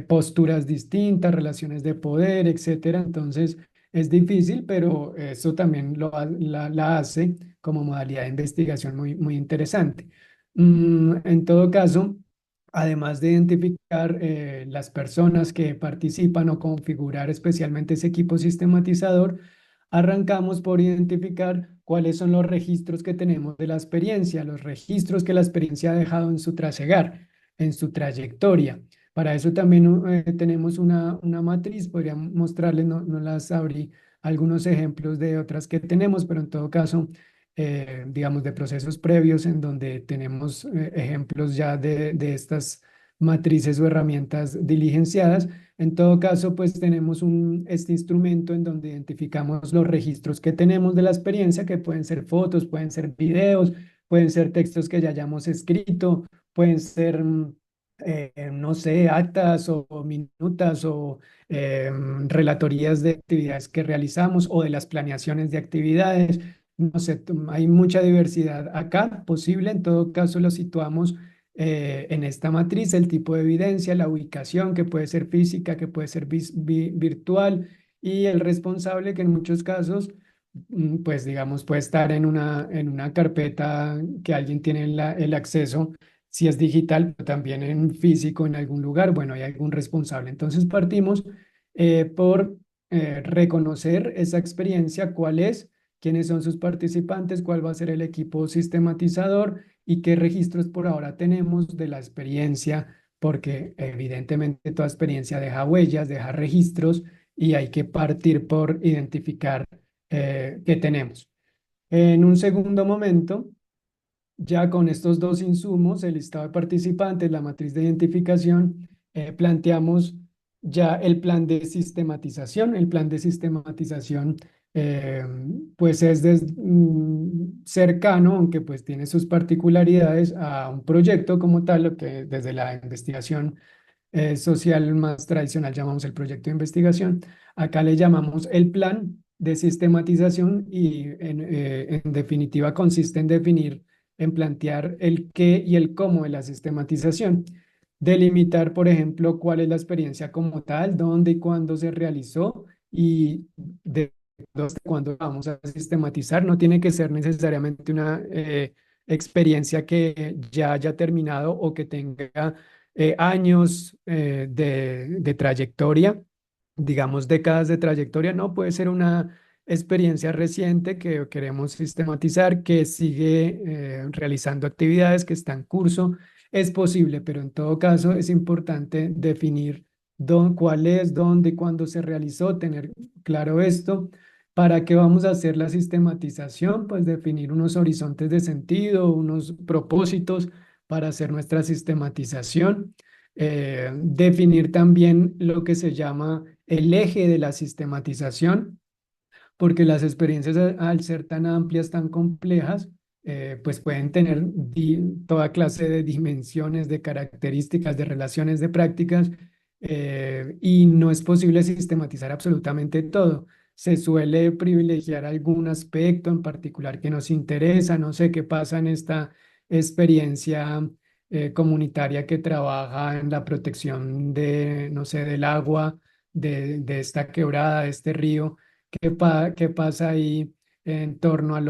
posturas distintas, relaciones de poder, etcétera. Entonces es difícil, pero eso también la hace como modalidad de investigación muy interesante. En todo caso, además de identificar las personas que participan o configurar especialmente ese equipo sistematizador, arrancamos por identificar cuáles son los registros que tenemos de la experiencia, los registros que la experiencia ha dejado en su trasegar, en su trayectoria. Para eso también tenemos una matriz, podría mostrarles, no las abrí, algunos ejemplos de otras que tenemos, pero en todo caso digamos, de procesos previos en donde tenemos ejemplos ya de estas matrices o herramientas diligenciadas. En todo caso, pues tenemos este instrumento en donde identificamos los registros que tenemos de la experiencia, que pueden ser fotos, pueden ser videos, pueden ser textos que ya hayamos escrito, pueden ser, no sé, actas o minutas o relatorías de actividades que realizamos o de las planeaciones de actividades. No sé, hay mucha diversidad acá posible. En todo caso, lo situamos en esta matriz, el tipo de evidencia, la ubicación, que puede ser física, que puede ser virtual, y el responsable, que en muchos casos, pues digamos, puede estar en una carpeta que alguien tiene el acceso, si es digital, pero también en físico, en algún lugar. Bueno, hay algún responsable. Entonces partimos por reconocer esa experiencia, cuál es, quiénes son sus participantes, cuál va a ser el equipo sistematizador y qué registros por ahora tenemos de la experiencia, porque evidentemente toda experiencia deja huellas, deja registros y hay que partir por identificar qué tenemos. En un segundo momento, ya con estos dos insumos, el listado de participantes, la matriz de identificación, planteamos ya el plan de sistematización. El plan de sistematización eh, pues es cercano, aunque pues tiene sus particularidades, a un proyecto como tal, lo que desde la investigación social más tradicional llamamos el proyecto de investigación. Acá le llamamos el plan de sistematización y en definitiva consiste en definir, en plantear el qué y el cómo de la sistematización. Delimitar, por ejemplo, cuál es la experiencia como tal, dónde y cuándo se realizó y de cuándo vamos a sistematizar. No tiene que ser necesariamente una experiencia que ya haya terminado o que tenga años de trayectoria, digamos décadas de trayectoria. No, puede ser una experiencia reciente que queremos sistematizar, que sigue realizando actividades, que está en curso. Es posible, pero en todo caso es importante definir cuál es, dónde y cuándo se realizó, tener claro esto. ¿Para qué vamos a hacer la sistematización? Pues definir unos horizontes de sentido, unos propósitos para hacer nuestra sistematización. Definir también lo que se llama el eje de la sistematización, porque las experiencias al ser tan amplias, tan complejas, pues pueden tener toda clase de dimensiones, de características, de relaciones, de prácticas, y no es posible sistematizar absolutamente todo. se suele privilegiar algún aspecto en particular que nos interesa. No sé qué pasa en esta experiencia comunitaria que trabaja en la protección de, no sé, del agua, de esta quebrada, de este río. ¿Qué pasa ahí en torno a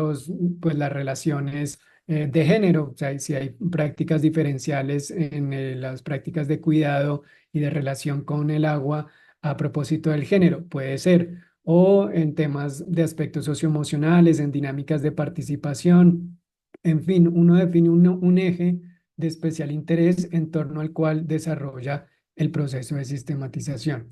pues, las relaciones de género? O sea, si hay prácticas diferenciales en las prácticas de cuidado y de relación con el agua a propósito del género, puede ser, o en temas de aspectos socioemocionales, en dinámicas de participación. En fin, uno define un eje de especial interés en torno al cual desarrolla el proceso de sistematización.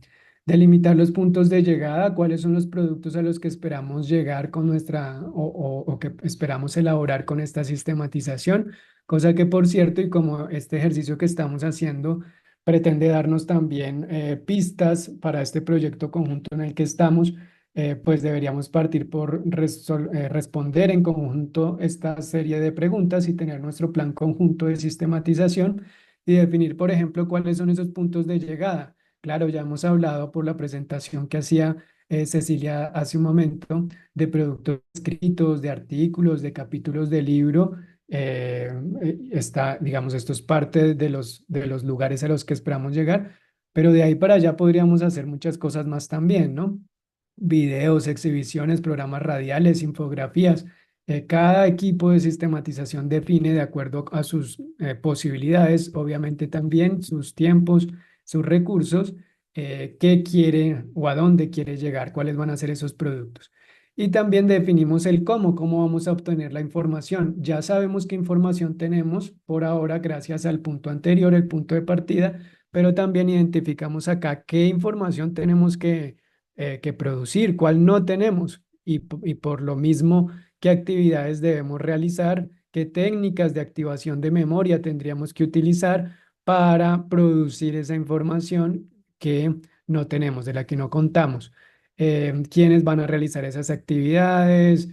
Delimitar los puntos de llegada, cuáles son los productos a los que esperamos llegar con nuestra o que esperamos elaborar con esta sistematización, cosa que por cierto, y como este ejercicio que estamos haciendo pretende darnos también pistas para este proyecto conjunto en el que estamos, pues deberíamos partir por responder en conjunto esta serie de preguntas y tener nuestro plan conjunto de sistematización y definir, por ejemplo, cuáles son esos puntos de llegada. Claro, ya hemos hablado por la presentación que hacía Cecilia hace un momento de productos escritos, de artículos, de capítulos de libro. Digamos, esto es parte de los lugares a los que esperamos llegar, pero de ahí para allá podríamos hacer muchas cosas más también, ¿no? Videos, exhibiciones, programas radiales, infografías. Cada equipo de sistematización define de acuerdo a sus posibilidades, obviamente también sus tiempos, sus recursos, qué quiere o a dónde quiere llegar, cuáles van a ser esos productos. Y también definimos el cómo vamos a obtener la información. Ya sabemos qué información tenemos por ahora gracias al punto anterior, el punto de partida, pero también identificamos acá qué información tenemos que producir, cuál no tenemos y por lo mismo qué actividades debemos realizar, qué técnicas de activación de memoria tendríamos que utilizar para producir esa información que no tenemos, de la que no contamos. Quiénes van a realizar esas actividades,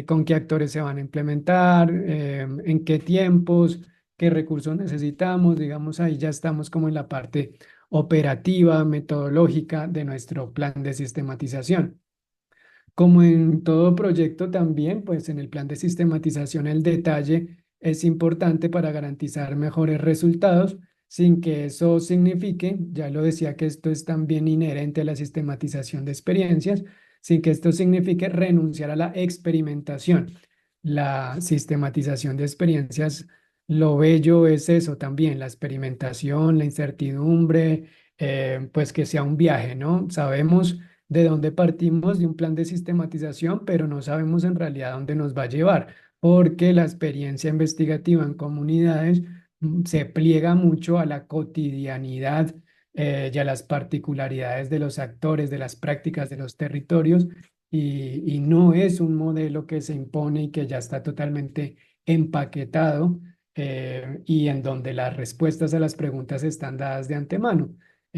con qué actores se van a implementar, en qué tiempos, qué recursos necesitamos. Digamos, ahí ya estamos como en la parte operativa, metodológica de nuestro plan de sistematización. Como en todo proyecto también, pues en el plan de sistematización el detalle es importante para garantizar mejores resultados, sin que eso signifique, ya lo decía que esto es también inherente a la sistematización de experiencias, sin que esto signifique renunciar a la experimentación. La sistematización de experiencias, lo bello es eso también, la experimentación, la incertidumbre, pues que sea un viaje, ¿no? Sabemos de dónde partimos de un plan de sistematización, pero no sabemos en realidad dónde nos va a llevar, porque la experiencia investigativa en comunidades se pliega mucho a la cotidianidad y a las particularidades de los actores, de las prácticas de los territorios, y no es un modelo que se impone y que ya está totalmente empaquetado y en donde las respuestas a las preguntas están dadas de antemano.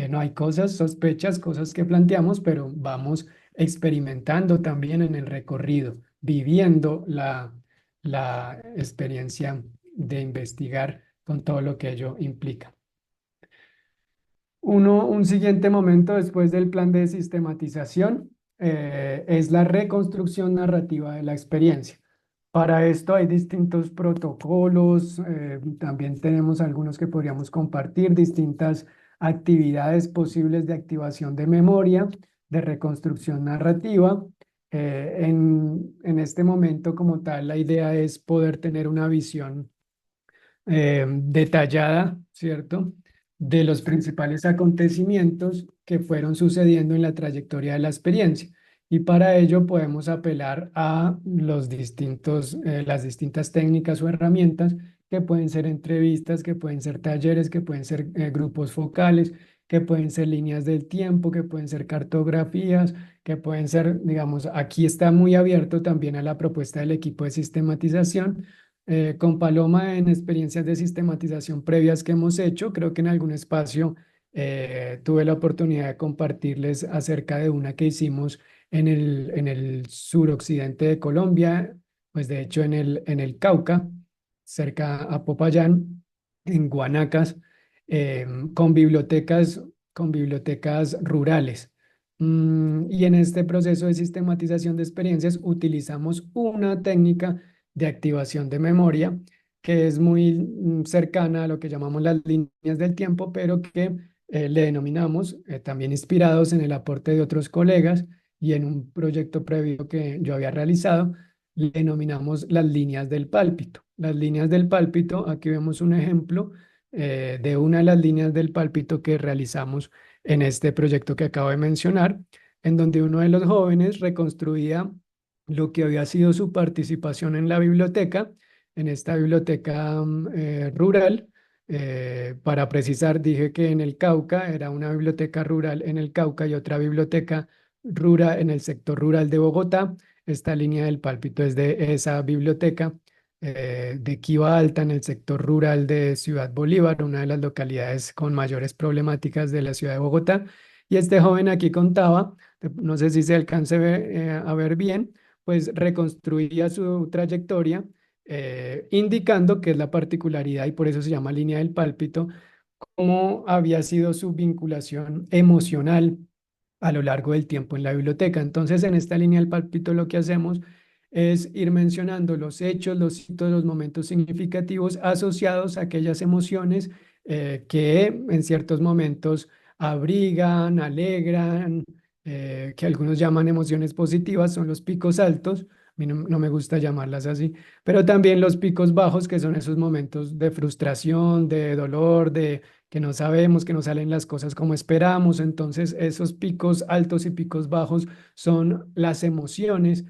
No hay cosas, sospechas, cosas que planteamos, pero vamos experimentando también en el recorrido, viviendo la experiencia de investigar con todo lo que ello implica. Un siguiente momento después del plan de sistematización es la reconstrucción narrativa de la experiencia. Para esto hay distintos protocolos, también tenemos algunos que podríamos compartir, distintas actividades posibles de activación de memoria, de reconstrucción narrativa. En este momento como tal, la idea es poder tener una visión detallada, ¿cierto? De los principales acontecimientos que fueron sucediendo en la trayectoria de la experiencia. Y para ello podemos apelar a las distintas técnicas o herramientas que pueden ser entrevistas, que pueden ser talleres, que pueden ser grupos focales, que pueden ser líneas del tiempo, que pueden ser cartografías, que pueden ser, digamos, aquí está muy abierto también a la propuesta del equipo de sistematización con Paloma en experiencias de sistematización previas que hemos hecho. Creo que en algún espacio tuve la oportunidad de compartirles acerca de una que hicimos en el suroccidente de Colombia, pues de hecho en el Cauca, cerca a Popayán, en Guanacas, con bibliotecas rurales. Y en este proceso de sistematización de experiencias utilizamos una técnica de activación de memoria que es muy cercana a lo que llamamos las líneas del tiempo, pero que le denominamos, también inspirados en el aporte de otros colegas y en un proyecto previo que yo había realizado, le denominamos las líneas del pálpito. Las líneas del pálpito, aquí vemos un ejemplo de una de las líneas del pálpito que realizamos en este proyecto que acabo de mencionar, en donde uno de los jóvenes reconstruía lo que había sido su participación en la biblioteca, en esta biblioteca rural. Para precisar, dije que en el Cauca era una biblioteca rural en el Cauca y otra biblioteca rural en el sector rural de Bogotá. Esta línea del pálpito es de esa biblioteca de Quiva Alta, en el sector rural de Ciudad Bolívar, una de las localidades con mayores problemáticas de la ciudad de Bogotá. Y este joven aquí contaba, no sé si se alcance a ver bien, pues reconstruía su trayectoria, indicando que es la particularidad y por eso se llama línea del pálpito, cómo había sido su vinculación emocional a lo largo del tiempo en la biblioteca. Entonces, en esta línea del pálpito lo que hacemos es ir mencionando los hechos, los hitos, los momentos significativos asociados a aquellas emociones que en ciertos momentos abrigan, alegran, que algunos llaman emociones positivas, son los picos altos. A mí no me gusta llamarlas así, pero también los picos bajos, que son esos momentos de frustración, de dolor, de que no sabemos, que no salen las cosas como esperamos. Entonces, esos picos altos y picos bajos son las emociones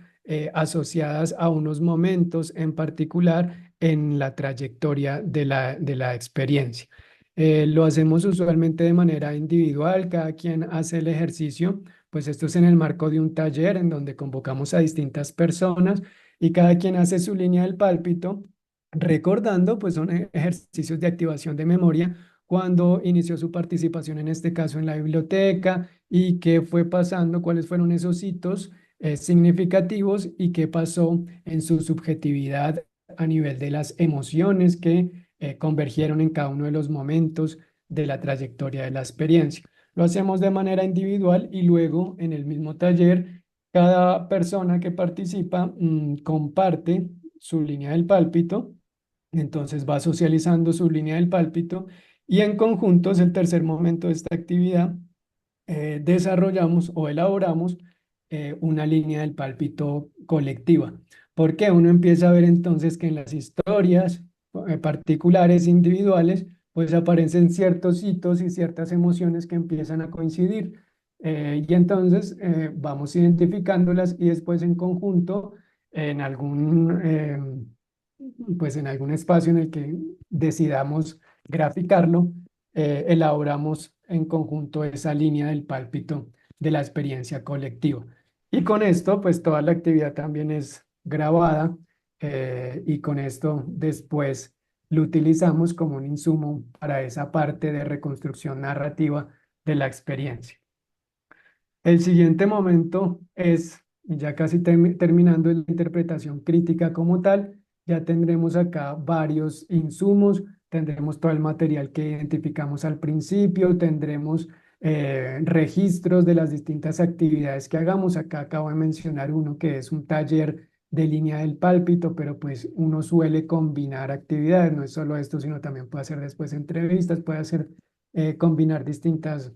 asociadas a unos momentos en particular en la trayectoria de la experiencia. Lo hacemos usualmente de manera individual, cada quien hace el ejercicio, pues esto es en el marco de un taller en donde convocamos a distintas personas y cada quien hace su línea del pálpito, recordando, pues son ejercicios de activación de memoria cuando inició su participación, en este caso en la biblioteca, y qué fue pasando, cuáles fueron esos hitos significativos y qué pasó en su subjetividad a nivel de las emociones que convergieron en cada uno de los momentos de la trayectoria de la experiencia. Lo hacemos de manera individual y luego en el mismo taller, cada persona que participa comparte su línea del pálpito, entonces va socializando su línea del pálpito y en conjunto es el tercer momento de esta actividad. Desarrollamos o elaboramos una línea del pálpito colectiva. Porque uno empieza a ver entonces que en las historias particulares, individuales, pues aparecen ciertos hitos y ciertas emociones que empiezan a coincidir. Y entonces vamos identificándolas y después en conjunto, en pues en algún espacio en el que decidamos graficarlo, elaboramos en conjunto esa línea del pálpito de la experiencia colectiva. Y con esto, pues toda la actividad también es grabada y con esto después lo utilizamos como un insumo para esa parte de reconstrucción narrativa de la experiencia. El siguiente momento es, ya casi terminando, la interpretación crítica como tal. Ya tendremos acá varios insumos, tendremos todo el material que identificamos al principio, tendremos registros de las distintas actividades que hagamos. Acá acabo de mencionar uno que es un taller de línea del pálpito, pero pues uno suele combinar actividades, no es solo esto, sino también puede hacer después entrevistas, puede hacer combinar distintas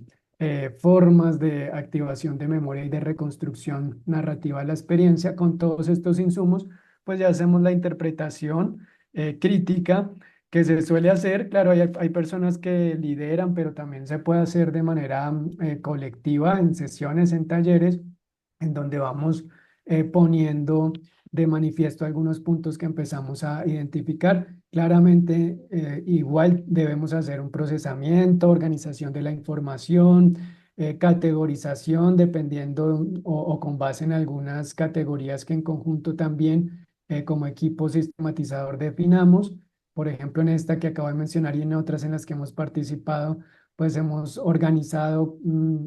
formas de activación de memoria y de reconstrucción narrativa de la experiencia. Con todos estos insumos, pues ya hacemos la interpretación crítica que se suele hacer. Claro, hay personas que lideran, pero también se puede hacer de manera colectiva en sesiones, en talleres, en donde vamos poniendo de manifiesto algunos puntos que empezamos a identificar. Claramente, igual debemos hacer un procesamiento, organización de la información, categorización, dependiendo o con base en algunas categorías que en conjunto también como equipo sistematizador definamos. Por ejemplo, en esta que acabo de mencionar y en otras en las que hemos participado, pues hemos organizado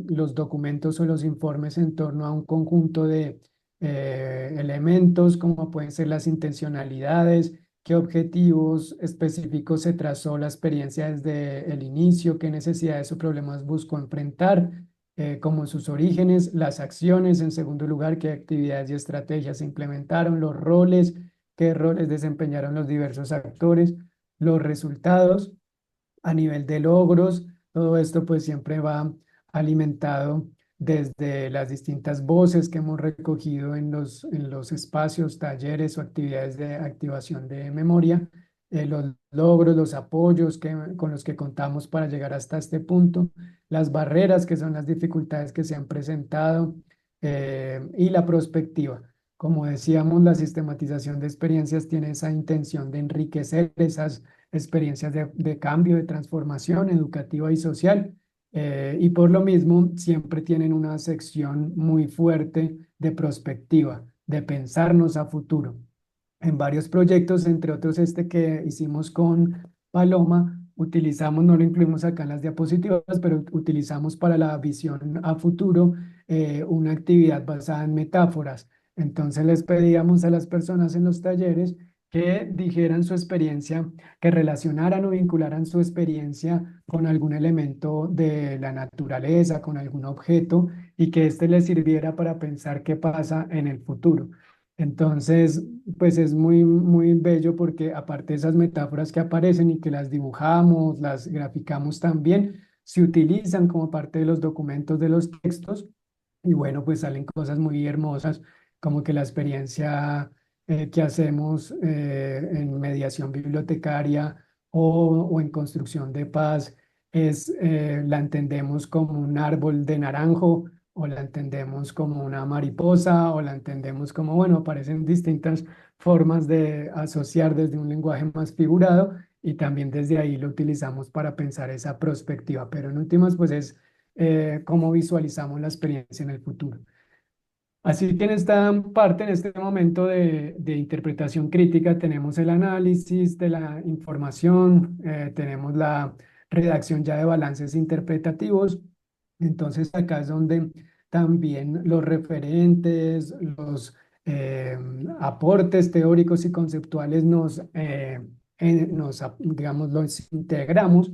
los documentos o los informes en torno a un conjunto de elementos, como pueden ser las intencionalidades, qué objetivos específicos se trazó la experiencia desde el inicio, qué necesidades o problemas buscó enfrentar, como sus orígenes, las acciones, en segundo lugar, qué actividades y estrategias se implementaron, los roles, qué roles desempeñaron los diversos actores, los resultados a nivel de logros. Todo esto pues siempre va alimentado desde las distintas voces que hemos recogido en los espacios, talleres o actividades de activación de memoria, los logros, los apoyos con los que contamos para llegar hasta este punto, las barreras que son las dificultades que se han presentado, y la prospectiva. Como decíamos, la sistematización de experiencias tiene esa intención de enriquecer esas experiencias de cambio, de transformación educativa y social. Y por lo mismo siempre tienen una sección muy fuerte de prospectiva, de pensarnos a futuro. En varios proyectos, entre otros este que hicimos con Paloma, utilizamos, no lo incluimos acá en las diapositivas, pero utilizamos para la visión a futuro una actividad basada en metáforas. Entonces les pedíamos a las personas en los talleres que dijeran su experiencia, que relacionaran o vincularan su experiencia con algún elemento de la naturaleza, con algún objeto, y que éste les sirviera para pensar qué pasa en el futuro. Entonces, pues es muy, muy bello porque aparte de esas metáforas que aparecen y que las dibujamos, las graficamos también, se utilizan como parte de los documentos de los textos y bueno, pues salen cosas muy hermosas como que la experiencia que hacemos en mediación bibliotecaria o en construcción de paz la entendemos como un árbol de naranjo o la entendemos como una mariposa, o la entendemos como, bueno, aparecen distintas formas de asociar desde un lenguaje más figurado y también desde ahí lo utilizamos para pensar esa perspectiva, pero en últimas, pues es cómo visualizamos la experiencia en el futuro. Así que en esta parte, en este momento de interpretación crítica, tenemos el análisis de la información, tenemos la redacción ya de balances interpretativos. Entonces acá es donde también los referentes, los aportes teóricos y conceptuales digamos, los integramos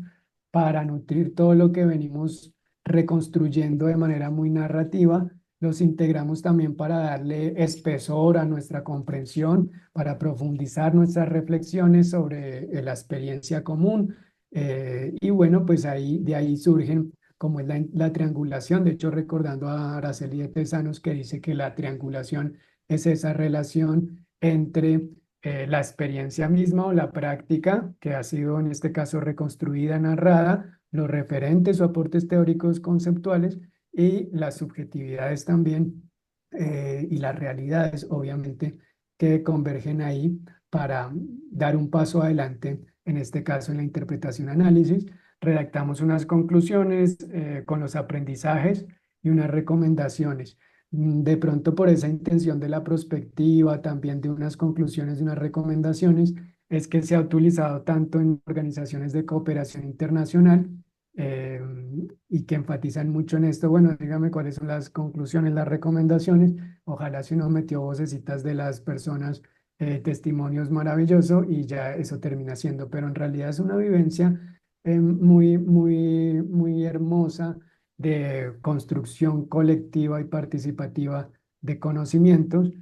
para nutrir todo lo que venimos reconstruyendo de manera muy narrativa. Los integramos también para darle espesor a nuestra comprensión, para profundizar nuestras reflexiones sobre la experiencia común. Y bueno, pues de ahí surgen como es la triangulación. De hecho, recordando a Araceli de Tesanos, que dice que la triangulación es esa relación entre la experiencia misma o la práctica, que ha sido en este caso reconstruida, narrada, los referentes o aportes teóricos conceptuales, y las subjetividades también, y las realidades, obviamente, que convergen ahí para dar un paso adelante, en este caso en la interpretación-análisis. Redactamos unas conclusiones con los aprendizajes y unas recomendaciones. De pronto, por esa intención de la prospectiva, también de unas conclusiones y unas recomendaciones, es que se ha utilizado tanto en organizaciones de cooperación internacional, eh, y que enfatizan mucho en esto. Bueno, dígame cuáles son las conclusiones, las recomendaciones. Ojalá si uno metió vocecitas de las personas, testimonios maravilloso y ya eso termina siendo, pero en realidad es una vivencia muy, muy, muy hermosa de construcción colectiva y participativa de conocimientos,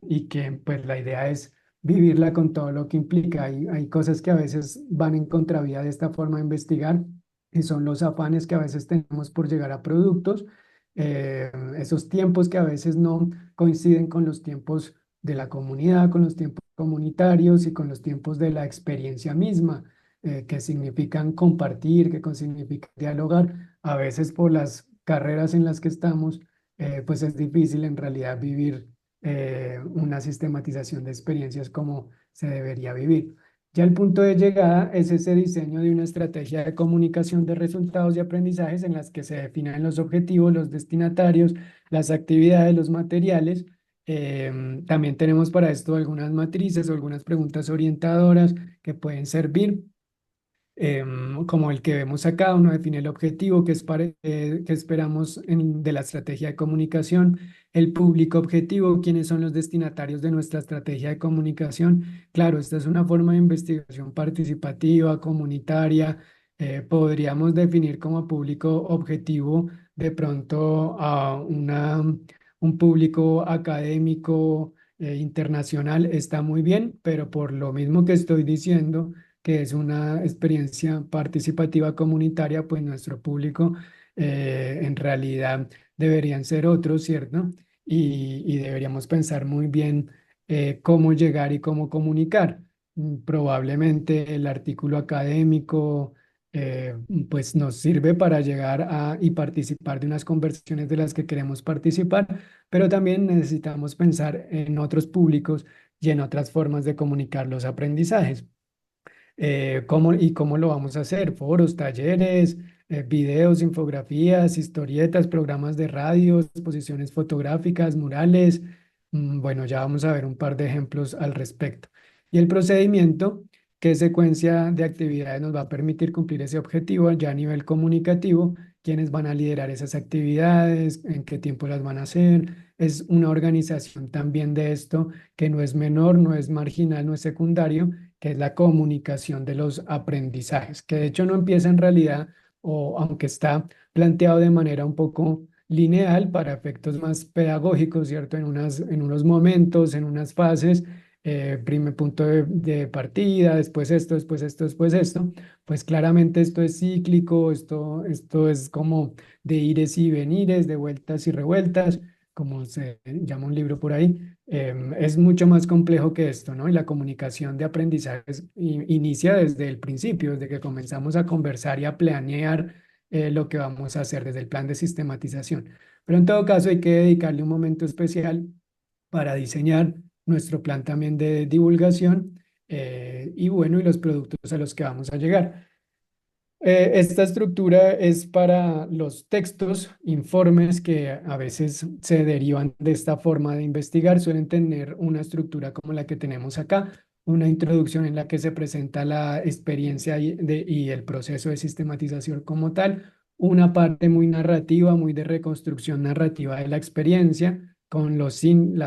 y que pues la idea es vivirla con todo lo que implica. Hay cosas que a veces van en contravía de esta forma de investigar y son los afanes que a veces tenemos por llegar a productos, esos tiempos que a veces no coinciden con los tiempos de la comunidad, con los tiempos comunitarios y con los tiempos de la experiencia misma, que significan compartir, significan dialogar. A veces por las carreras en las que estamos, pues es difícil en realidad vivir una sistematización de experiencias como se debería vivir. Ya el punto de llegada es ese diseño de una estrategia de comunicación de resultados y aprendizajes en las que se definen los objetivos, los destinatarios, las actividades, los materiales. También tenemos para esto algunas matrices o algunas preguntas orientadoras que pueden servir, como el que vemos acá. Uno define el objetivo que esperamos de la estrategia de comunicación, el público objetivo, quiénes son los destinatarios de nuestra estrategia de comunicación. Claro, esta es una forma de investigación participativa, comunitaria. Podríamos definir como público objetivo de pronto a un público académico internacional está muy bien, pero por lo mismo que estoy diciendo, que es una experiencia participativa comunitaria, pues nuestro público en realidad deberían ser otros, ¿cierto? Y deberíamos pensar muy bien cómo llegar y cómo comunicar. Probablemente el artículo académico eh, pues nos sirve para llegar a y participar de unas conversaciones de las que queremos participar, pero también necesitamos pensar en otros públicos y en otras formas de comunicar los aprendizajes. ¿Cómo lo vamos a hacer? Foros, talleres, videos, infografías, historietas, programas de radio, exposiciones fotográficas, murales. Bueno, ya vamos a ver un par de ejemplos al respecto. Y el procedimiento, qué secuencia de actividades nos va a permitir cumplir ese objetivo ya a nivel comunicativo, quiénes van a liderar esas actividades, en qué tiempo las van a hacer. Es una organización también de esto que no es menor, no es marginal, no es secundario, que es la comunicación de los aprendizajes, que de hecho no empieza en realidad, o aunque está planteado de manera un poco lineal para efectos más pedagógicos, ¿cierto? En unos momentos, en unas fases, primer punto de partida, después esto, después esto, después esto, pues claramente esto es cíclico, esto es como de ires y venires, de vueltas y revueltas, como se llama un libro por ahí. Es mucho más complejo que esto, ¿no? Y la comunicación de aprendizajes inicia desde el principio, desde que comenzamos a conversar y a planear lo que vamos a hacer desde el plan de sistematización. Pero en todo caso hay que dedicarle un momento especial para diseñar nuestro plan también de divulgación y bueno, y los productos a los que vamos a llegar. Esta estructura es para los textos, informes que a veces se derivan de esta forma de investigar, suelen tener una estructura como la que tenemos acá, una introducción en la que se presenta la experiencia y el proceso de sistematización como tal, una parte muy narrativa, muy de reconstrucción narrativa de la experiencia, con la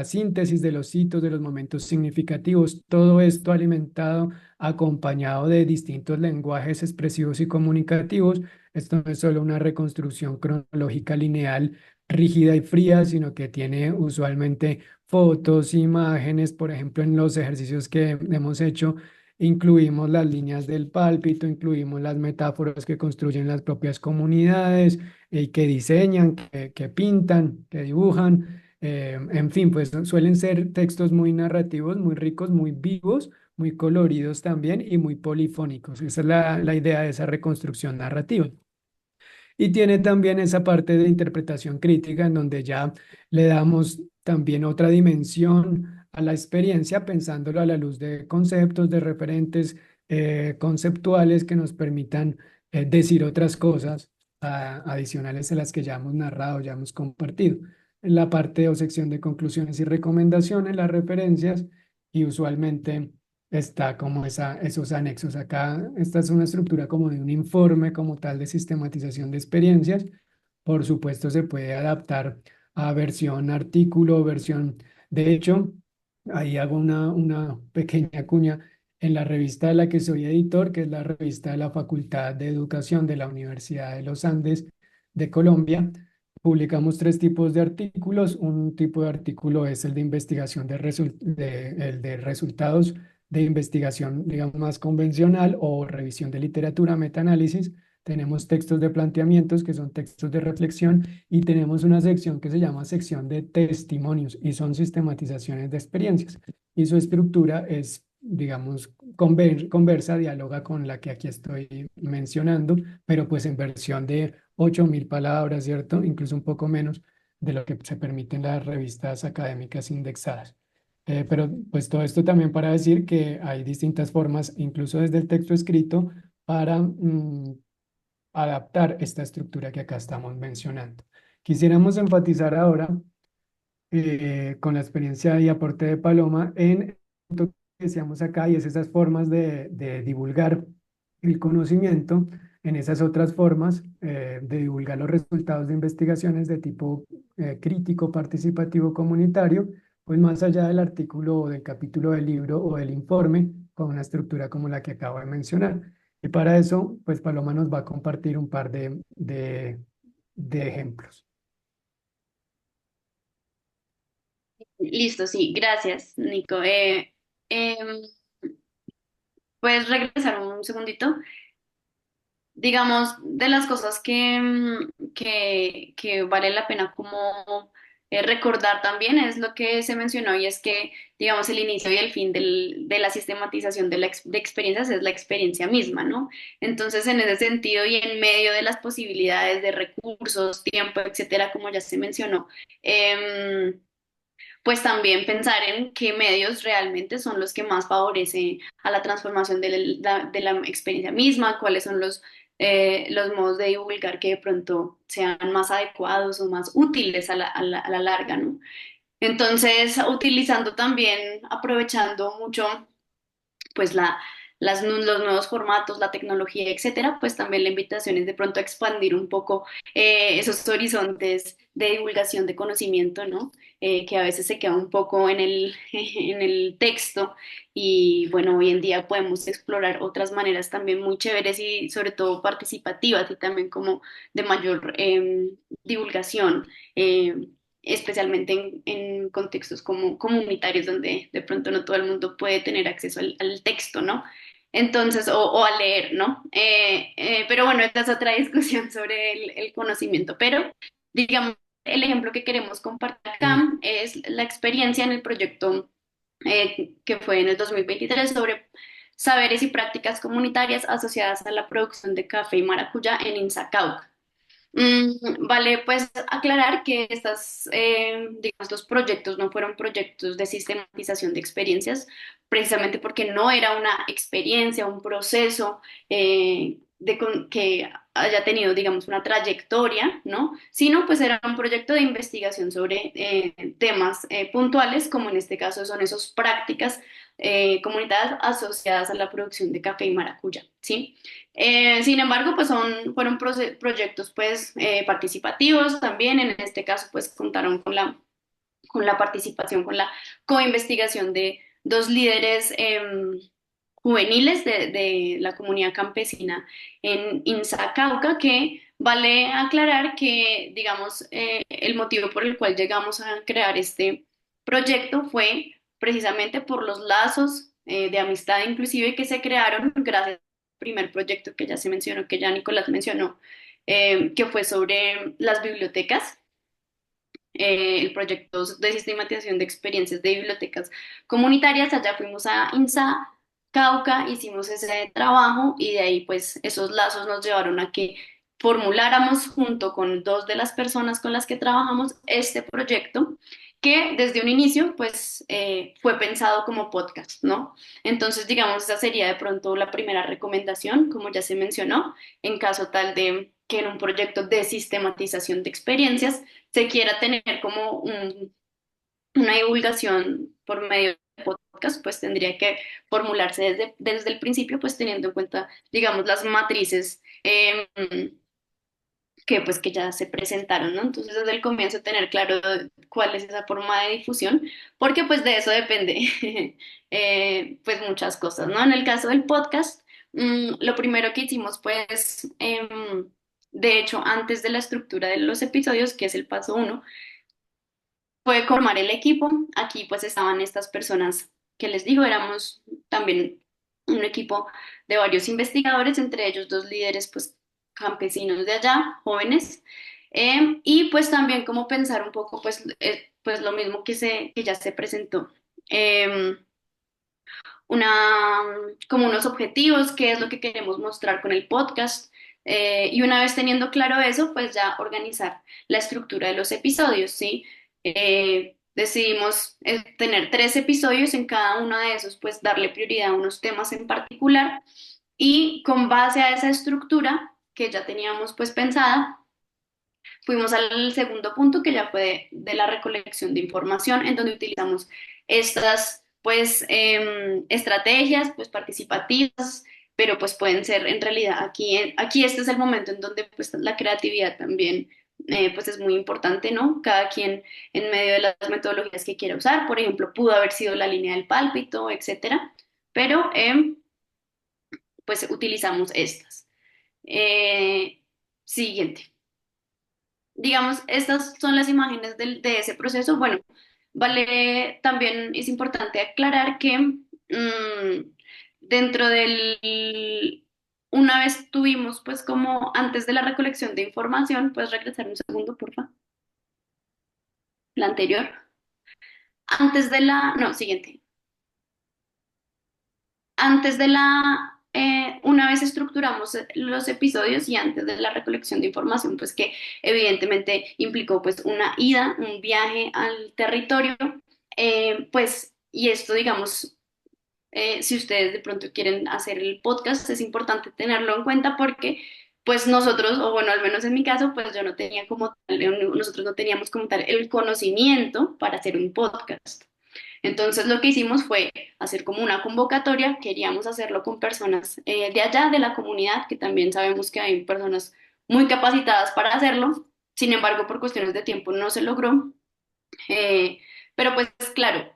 síntesis de los hitos, de los momentos significativos, todo esto alimentado acompañado de distintos lenguajes expresivos y comunicativos. Esto no es solo una reconstrucción cronológica lineal, rígida y fría, sino que tiene usualmente fotos, imágenes, por ejemplo, en los ejercicios que hemos hecho. Incluimos las líneas del pálpito, incluimos las metáforas que construyen las propias comunidades, que diseñan, que pintan, que dibujan. En fin, pues suelen ser textos muy narrativos, muy ricos, muy vivos, muy coloridos también y muy polifónicos. Esa es la idea de esa reconstrucción narrativa. Y tiene también esa parte de interpretación crítica en donde ya le damos también otra dimensión a la experiencia, pensándolo a la luz de conceptos, de referentes conceptuales que nos permitan decir otras cosas adicionales a las que ya hemos narrado, ya hemos compartido. En la parte o sección de conclusiones y recomendaciones, las referencias y usualmente está como esos anexos. Acá esta es una estructura como de un informe como tal de sistematización de experiencias. Por supuesto, se puede adaptar a versión artículo, versión. De hecho, ahí hago una pequeña cuña en la revista de la que soy editor, que es la revista de la Facultad de Educación de la Universidad de los Andes de Colombia. Publicamos tres tipos de artículos. Un tipo de artículo es el de investigación el de resultados de investigación, digamos, más convencional o revisión de literatura, metaanálisis. Tenemos textos de planteamientos, que son textos de reflexión, y tenemos una sección que se llama sección de testimonios, y son sistematizaciones de experiencias. Y su estructura es, digamos, conversa, dialoga con la que aquí estoy mencionando, pero pues en versión de 8.000 palabras, ¿cierto? Incluso un poco menos de lo que se permiten las revistas académicas indexadas. Pero pues todo esto también para decir que hay distintas formas, incluso desde el texto escrito, para adaptar esta estructura que acá estamos mencionando. Quisiéramos enfatizar ahora con la experiencia y aporte de Paloma en lo que decíamos acá, y es esas formas de divulgar el conocimiento, en esas otras formas de divulgar los resultados de investigaciones de tipo crítico, participativo, comunitario, pues más allá del artículo o del capítulo del libro o del informe, con una estructura como la que acabo de mencionar. Y para eso, pues Paloma nos va a compartir un par de de ejemplos. Listo, sí, gracias, Nico. Em, ¿Puedes regresar un segundito? Digamos, de las cosas que vale la pena como recordar también es lo que se mencionó y es que, digamos, el inicio y el fin de la sistematización de experiencias es la experiencia misma, ¿no? Entonces, en ese sentido y en medio de las posibilidades de recursos, tiempo, etcétera, como ya se mencionó, em, pues también pensar en qué medios realmente son los que más favorecen a la transformación de la experiencia misma, cuáles son los modos de divulgar que de pronto sean más adecuados o más útiles a la larga, ¿no? Entonces, utilizando también, aprovechando mucho pues los nuevos formatos, la tecnología, etcétera, pues también la invitación es de pronto a expandir un poco esos horizontes de divulgación de conocimiento, ¿no? Que a veces se queda un poco en en el texto y bueno, hoy en día podemos explorar otras maneras también muy chéveres y sobre todo participativas y también como de mayor divulgación. Especialmente en contextos como comunitarios donde de pronto no todo el mundo puede tener acceso al texto, ¿no? Entonces, o a leer, ¿no? Pero bueno, esta es otra discusión sobre el conocimiento, pero digamos, el ejemplo que queremos compartir acá es la experiencia en el proyecto que fue en el 2023 sobre saberes y prácticas comunitarias asociadas a la producción de café y maracuyá en Inzacauca. Vale, pues aclarar que digamos, los proyectos no fueron proyectos de sistematización de experiencias, precisamente porque no era una experiencia, un proceso que haya tenido, digamos, una trayectoria, ¿no? Sino pues era un proyecto de investigación sobre temas puntuales, como en este caso son esas prácticas comunitarias asociadas a la producción de café y maracuyá, ¿sí? Sin embargo, pues fueron proyectos pues participativos también, en este caso pues contaron con la participación, con la coinvestigación de dos líderes juveniles de la comunidad campesina en Insa Cauca, que vale aclarar que, digamos, el motivo por el cual llegamos a crear este proyecto fue precisamente por los lazos de amistad inclusive que se crearon gracias al primer proyecto que ya se mencionó, que ya Nicolás mencionó, que fue sobre las bibliotecas, el proyecto de sistematización de experiencias de bibliotecas comunitarias. Allá fuimos a INSA, Cauca, hicimos ese trabajo y de ahí pues esos lazos nos llevaron a que formuláramos junto con dos de las personas con las que trabajamos este proyecto que desde un inicio pues fue pensado como podcast, ¿no? Entonces digamos esa sería de pronto la primera recomendación, como ya se mencionó, en caso tal de que en un proyecto de sistematización de experiencias se quiera tener como una divulgación por medio de podcast, pues tendría que formularse desde el principio, pues teniendo en cuenta, digamos, las matrices que pues que ya se presentaron, ¿no? Entonces desde el comienzo tener claro cuál es esa forma de difusión, porque pues de eso depende pues muchas cosas, ¿no? En el caso del podcast, lo primero que hicimos pues, de hecho, antes de la estructura de los episodios, que es el paso uno, fue formar el equipo. Aquí pues estaban estas personas que les digo, éramos también un equipo de varios investigadores, entre ellos dos líderes pues campesinos de allá, jóvenes, y pues también como pensar un poco pues, pues lo mismo que ya se presentó. Eh, como unos objetivos, qué es lo que queremos mostrar con el podcast. Y una vez teniendo claro eso, pues ya organizar la estructura de los episodios, ¿sí? Decidimos tener 3 episodios, en cada uno de esos, pues darle prioridad a unos temas en particular y con base a esa estructura que ya teníamos pues pensada, fuimos al segundo punto que ya fue de la recolección de información, en donde utilizamos estas pues estrategias pues participativas, pero pues pueden ser en realidad aquí este es el momento en donde pues la creatividad también pues es muy importante, ¿no? Cada quien en medio de las metodologías que quiera usar, por ejemplo, pudo haber sido la línea del pálpito, etcétera, pero pues utilizamos estas. Eh, Siguiente. digamos, estas son las imágenes de ese proceso. Bueno, vale, también es importante aclarar que dentro una vez tuvimos, pues como antes de la recolección de información, puedes regresar un segundo, por favor, la anterior. Antes de no, siguiente. Antes de una vez estructuramos los episodios y antes de la recolección de información, pues que evidentemente implicó pues una ida, un viaje al territorio, pues, y esto digamos, si ustedes de pronto quieren hacer el podcast, es importante tenerlo en cuenta porque pues nosotros, o bueno, al menos en mi caso, pues yo no tenía como tal, nosotros no teníamos como tal el conocimiento para hacer un podcast. Entonces lo que hicimos fue hacer como una convocatoria, queríamos hacerlo con personas de allá, de la comunidad, que también sabemos que hay personas muy capacitadas para hacerlo, sin embargo por cuestiones de tiempo no se logró. Eh, pero pues claro,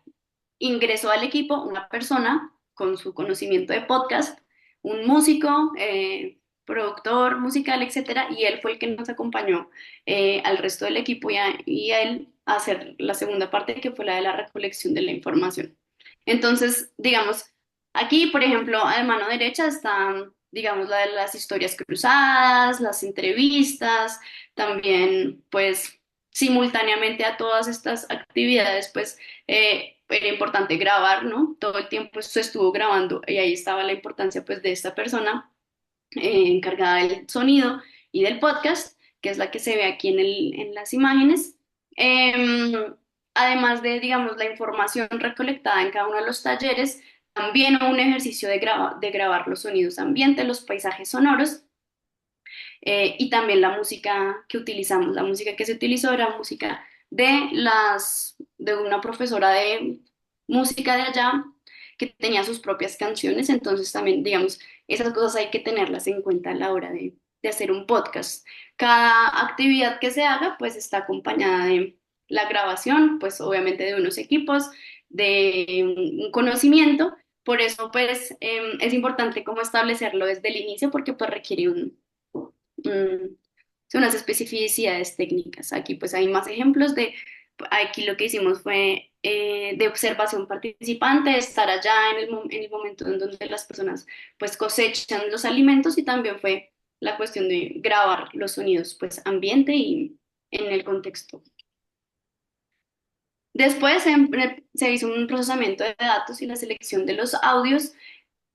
ingresó al equipo una persona con su conocimiento de podcast, un músico, productor musical, etcétera, y él fue el que nos acompañó al resto del equipo y a él a hacer la segunda parte, que fue la de la recolección de la información. Entonces, digamos, aquí, por ejemplo, a mano derecha está, digamos, la de las historias cruzadas, las entrevistas, también, pues, simultáneamente a todas estas actividades, pues, era importante grabar, ¿no? Todo el tiempo se estuvo grabando y ahí estaba la importancia, pues, de esta persona encargada del sonido y del podcast, que es la que se ve aquí en las imágenes. Además de, digamos, la información recolectada en cada uno de los talleres, también hubo un ejercicio de grabar los sonidos ambientes, los paisajes sonoros y también la música que utilizamos. La música que se utilizó era música de una profesora de música de allá que tenía sus propias canciones, entonces también, digamos, esas cosas hay que tenerlas en cuenta a la hora de hacer un podcast. Cada actividad que se haga, pues está acompañada de la grabación, pues obviamente de unos equipos, de un conocimiento, por eso pues es importante como establecerlo desde el inicio porque pues requiere son unas especificidades técnicas. Aquí pues hay más ejemplos aquí lo que hicimos fue de observación participante, estar allá en el momento en donde las personas pues cosechan los alimentos y también fue la cuestión de grabar los sonidos pues ambiente y en el contexto. Después se hizo un procesamiento de datos y la selección de los audios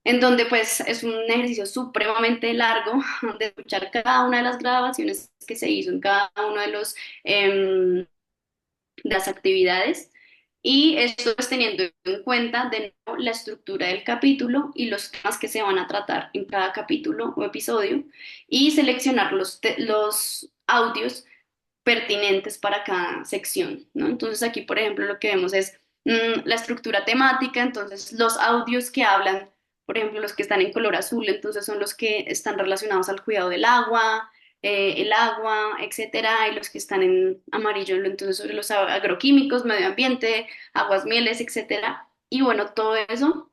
en donde pues es un ejercicio supremamente largo de escuchar cada una de las grabaciones que se hizo en cada uno de las actividades y esto pues teniendo en cuenta de nuevo la estructura del capítulo y los temas que se van a tratar en cada capítulo o episodio y seleccionar los audios pertinentes para cada sección, ¿no? Entonces aquí, por ejemplo, lo que vemos es la estructura temática, entonces los audios que hablan, por ejemplo, los que están en color azul, entonces son los que están relacionados al cuidado del agua, el agua, etcétera, y los que están en amarillo, entonces sobre los agroquímicos, medio ambiente, aguas, mieles, etcétera. Y bueno, todo eso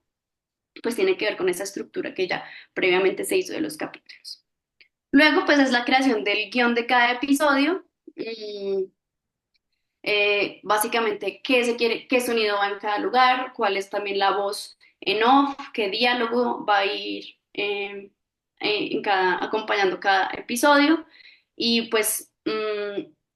pues tiene que ver con esa estructura que ya previamente se hizo de los capítulos. Luego, pues es la creación del guión de cada episodio. Básicamente qué se quiere, qué sonido va en cada lugar, cuál es también la voz en off, qué diálogo va a ir acompañando cada episodio y pues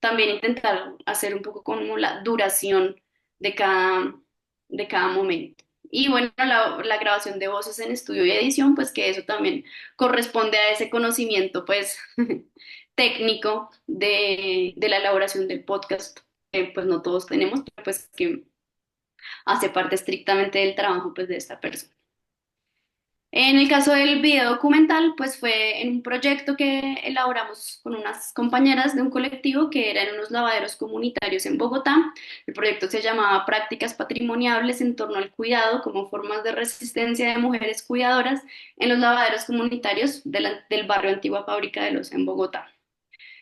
también intentar hacer un poco como la duración de cada momento. Y bueno, la grabación de voces en estudio y edición, pues que eso también corresponde a ese conocimiento pues técnico de la elaboración del podcast pues no todos tenemos, pero pues que hace parte estrictamente del trabajo pues de esta persona. En el caso del video documental, pues fue en un proyecto que elaboramos con unas compañeras de un colectivo que era en unos lavaderos comunitarios en Bogotá. El proyecto se llamaba Prácticas Patrimoniables en torno al cuidado como formas de resistencia de mujeres cuidadoras en los lavaderos comunitarios del barrio Antigua Fábrica de Loza en Bogotá.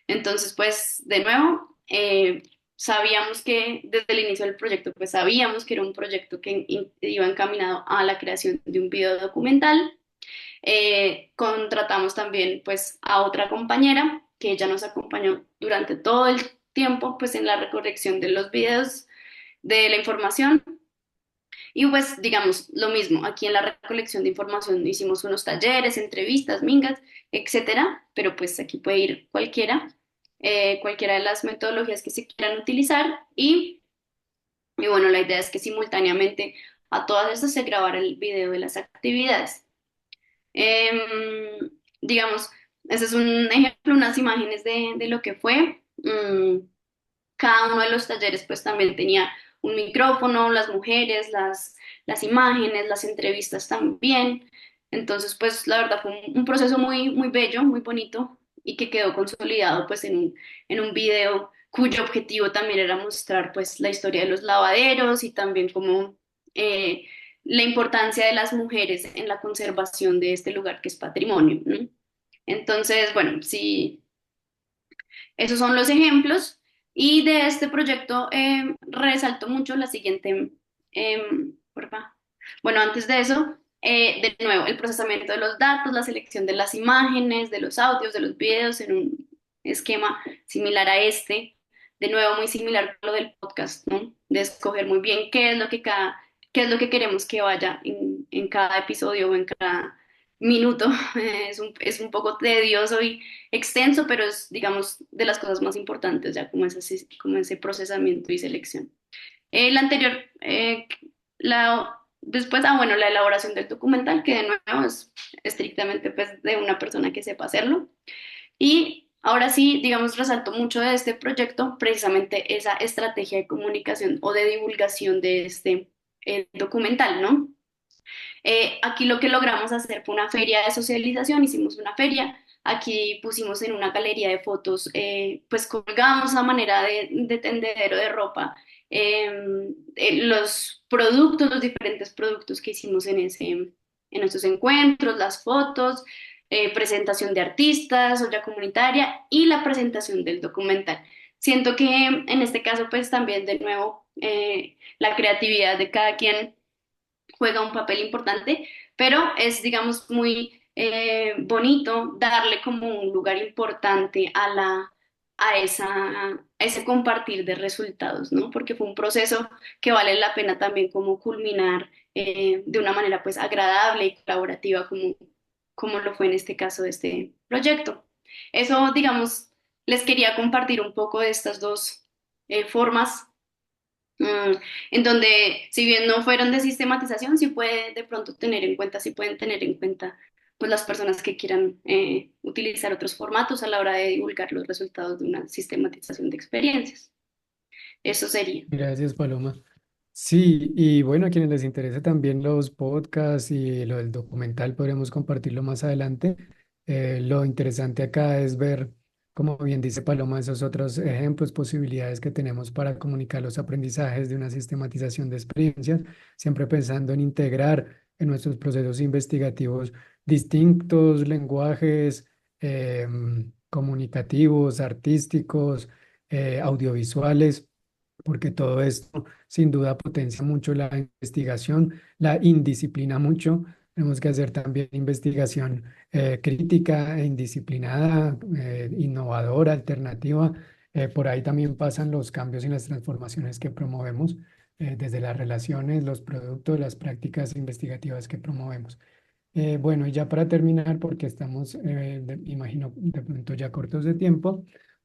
Entonces, pues, de nuevo, sabíamos que desde el inicio del proyecto, pues sabíamos que era un proyecto que iba encaminado a la creación de un video documental. Contratamos también, pues, a otra compañera que ella nos acompañó durante todo el tiempo, pues en la recolección de los videos, de la información. Y pues digamos lo mismo, aquí en la recolección de información hicimos unos talleres, entrevistas, mingas, etcétera, pero pues aquí puede ir cualquiera, cualquiera de las metodologías que se quieran utilizar y bueno, la idea es que simultáneamente a todas estas se grabara el video de las actividades. Digamos, ese es un ejemplo, unas imágenes de lo que fue. Cada uno de los talleres pues también tenía un micrófono, las mujeres, las imágenes, las entrevistas también. Entonces pues la verdad fue un proceso muy, muy bello, muy bonito y que quedó consolidado pues en un video cuyo objetivo también era mostrar pues la historia de los lavaderos y también como eh, la importancia de las mujeres en la conservación de este lugar que es patrimonio, ¿no? Entonces, bueno, sí, esos son los ejemplos. Y de este proyecto resalto mucho la siguiente, porfa. Bueno, antes de eso, de nuevo, el procesamiento de los datos, la selección de las imágenes, de los audios, de los videos en un esquema similar a este. De nuevo, muy similar a lo del podcast, ¿no? De escoger muy bien qué es lo que queremos que vaya en cada episodio o en cada minuto. Es un poco tedioso y extenso, pero es, digamos, de las cosas más importantes, ya como ese procesamiento y selección. El anterior, después, bueno, la elaboración del documental, que de nuevo es estrictamente pues, de una persona que sepa hacerlo. Y ahora sí, digamos, resalto mucho de este proyecto precisamente esa estrategia de comunicación o de divulgación de este documental, ¿no? Aquí lo que logramos hacer fue una feria de socialización, hicimos una feria, aquí pusimos en una galería de fotos, pues colgamos a manera de tendedero de ropa los productos, los diferentes productos que hicimos en esos encuentros, las fotos, presentación de artistas, olla comunitaria y la presentación del documental. Siento que en este caso, pues también de nuevo, la creatividad de cada quien juega un papel importante, pero es, digamos, muy bonito darle como un lugar importante a ese compartir de resultados, ¿no? Porque fue un proceso que vale la pena también como culminar de una manera pues agradable y colaborativa como lo fue en este caso de este proyecto. Eso, digamos, les quería compartir un poco de estas dos formas Mm, en donde, si bien no fueron de sistematización, sí puede de pronto tener en cuenta, sí pueden tener en cuenta pues las personas que quieran utilizar otros formatos a la hora de divulgar los resultados de una sistematización de experiencias. Eso sería. Gracias, Paloma. Sí, y bueno, a quienes les interese también los podcasts y lo del documental, podríamos compartirlo más adelante. Lo interesante acá es ver, como bien dice Paloma, esos otros ejemplos, posibilidades que tenemos para comunicar los aprendizajes de una sistematización de experiencias, siempre pensando en integrar en nuestros procesos investigativos distintos lenguajes comunicativos, artísticos, audiovisuales, porque todo esto sin duda potencia mucho la investigación, la indisciplina mucho. Tenemos que hacer también investigación crítica e indisciplinada, innovadora, alternativa. Por ahí también pasan los cambios y las transformaciones que promovemos, desde las relaciones, los productos, las prácticas investigativas que promovemos. Bueno, y ya para terminar, porque estamos, imagino, de pronto ya cortos de tiempo.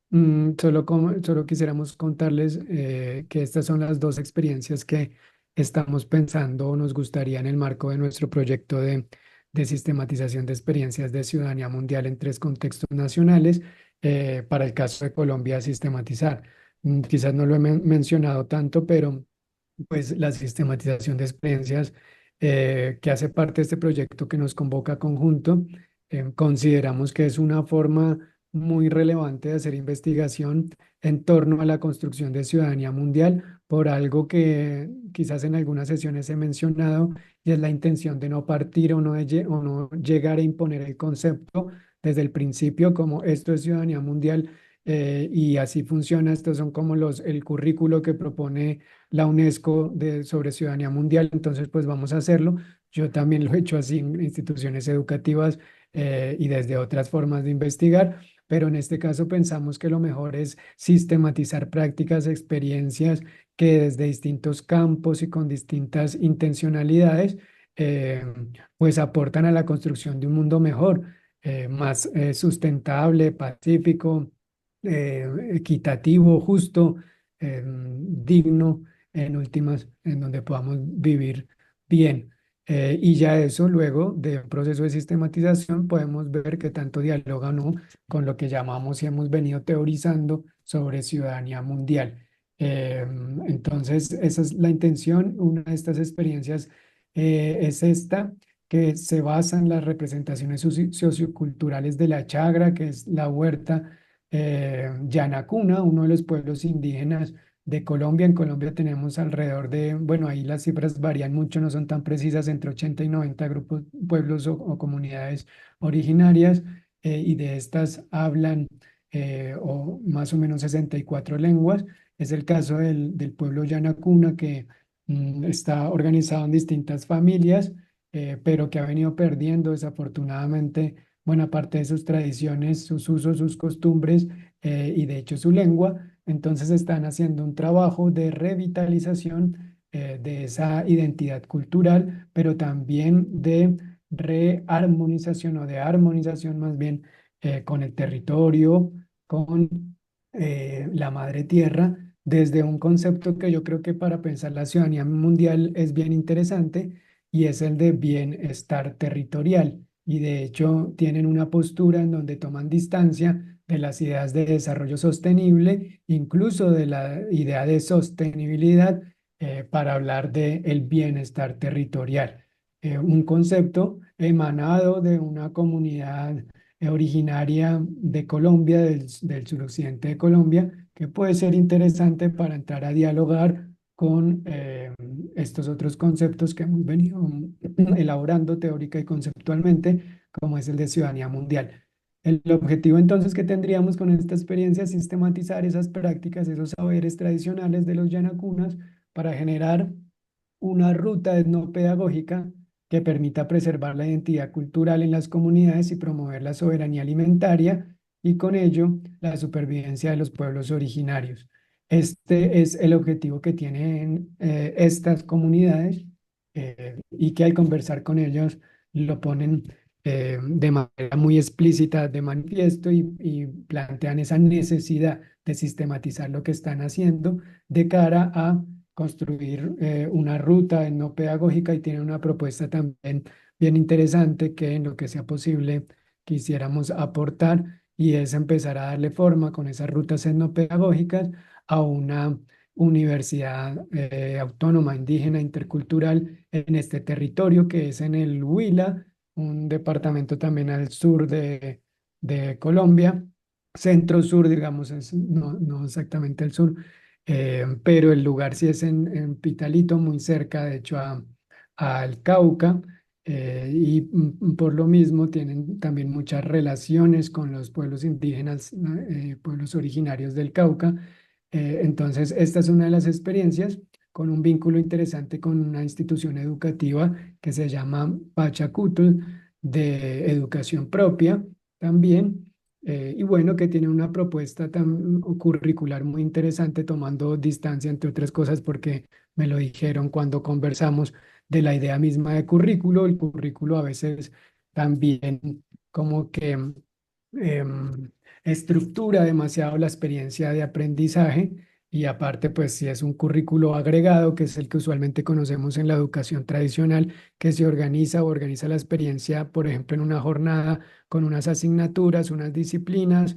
Solo quisiéramos contarles que estas son las dos experiencias que estamos pensando o nos gustaría en el marco de nuestro proyecto de sistematización de experiencias de ciudadanía mundial en tres contextos nacionales, para el caso de Colombia, sistematizar. Quizás no lo he mencionado tanto, pero pues la sistematización de experiencias que hace parte de este proyecto que nos convoca a conjunto, consideramos que es una forma muy relevante de hacer investigación en torno a la construcción de ciudadanía mundial por algo que quizás en algunas sesiones he mencionado, y es la intención de no partir o no llegar a imponer el concepto desde el principio como esto es ciudadanía mundial, y así funciona. Estos son como el currículo que propone la UNESCO sobre ciudadanía mundial, entonces pues vamos a hacerlo. Yo también lo he hecho así en instituciones educativas y desde otras formas de investigar, pero en este caso pensamos que lo mejor es sistematizar prácticas, experiencias que desde distintos campos y con distintas intencionalidades, eh, pues aportan a la construcción de un mundo mejor, más sustentable, pacífico, equitativo, justo, digno, en últimas, en donde podamos vivir bien. Y ya eso luego de un proceso de sistematización podemos ver que tanto dialoga o no con lo que llamamos y hemos venido teorizando sobre ciudadanía mundial. Entonces, esa es la intención. Una de estas experiencias es esta, que se basa en las representaciones socioculturales de la Chagra, que es la huerta Yanacuna, uno de los pueblos indígenas de Colombia. En Colombia tenemos alrededor de, bueno, ahí las cifras varían mucho, no son tan precisas, entre 80 y 90 grupos, pueblos o comunidades originarias, y de estas hablan o más o menos 64 lenguas. Es el caso del pueblo Yanacuna, que está organizado en distintas familias, pero que ha venido perdiendo desafortunadamente buena parte de sus tradiciones, sus usos, sus costumbres, y de hecho su lengua. Entonces están haciendo un trabajo de revitalización de esa identidad cultural, pero también de rearmonización o de armonización más bien, con el territorio, con la madre tierra, desde un concepto que yo creo que para pensar la ciudadanía mundial es bien interesante, y es el de bienestar territorial. Y de hecho tienen una postura en donde toman distancia de las ideas de desarrollo sostenible, incluso de la idea de sostenibilidad, para hablar de el bienestar territorial. Un concepto emanado de una comunidad originaria de Colombia, del suroccidente de Colombia, que puede ser interesante para entrar a dialogar con estos otros conceptos que hemos venido elaborando teórica y conceptualmente, como es el de ciudadanía mundial. El objetivo entonces que tendríamos con esta experiencia es sistematizar esas prácticas, esos saberes tradicionales de los yanacunas, para generar una ruta etnopedagógica que permita preservar la identidad cultural en las comunidades y promover la soberanía alimentaria, y con ello la supervivencia de los pueblos originarios. Este es el objetivo que tienen estas comunidades, y que al conversar con ellos lo ponen de manera muy explícita de manifiesto, y plantean esa necesidad de sistematizar lo que están haciendo de cara a construir una ruta no pedagógica, y tienen una propuesta también bien interesante que en lo que sea posible quisiéramos aportar, y es empezar a darle forma con esas rutas etnopedagógicas a una universidad autónoma, indígena, intercultural en este territorio, que es en el Huila, un departamento también al sur de Colombia, centro-sur, digamos, no exactamente el sur, pero el lugar sí es en Pitalito, muy cerca, de hecho, al Cauca, y por lo mismo tienen también muchas relaciones con los pueblos indígenas, ¿no? Pueblos originarios del Cauca. Entonces, esta es una de las experiencias con un vínculo interesante con una institución educativa que se llama Pachacutl, de educación propia también, y bueno, que tiene una propuesta curricular muy interesante, tomando distancia, entre otras cosas, porque me lo dijeron cuando conversamos, de la idea misma de currículo. El currículo a veces también como que estructura demasiado la experiencia de aprendizaje, y aparte, pues si es un currículo agregado, que es el que usualmente conocemos en la educación tradicional, que se organiza o organiza la experiencia, por ejemplo, en una jornada con unas asignaturas, unas disciplinas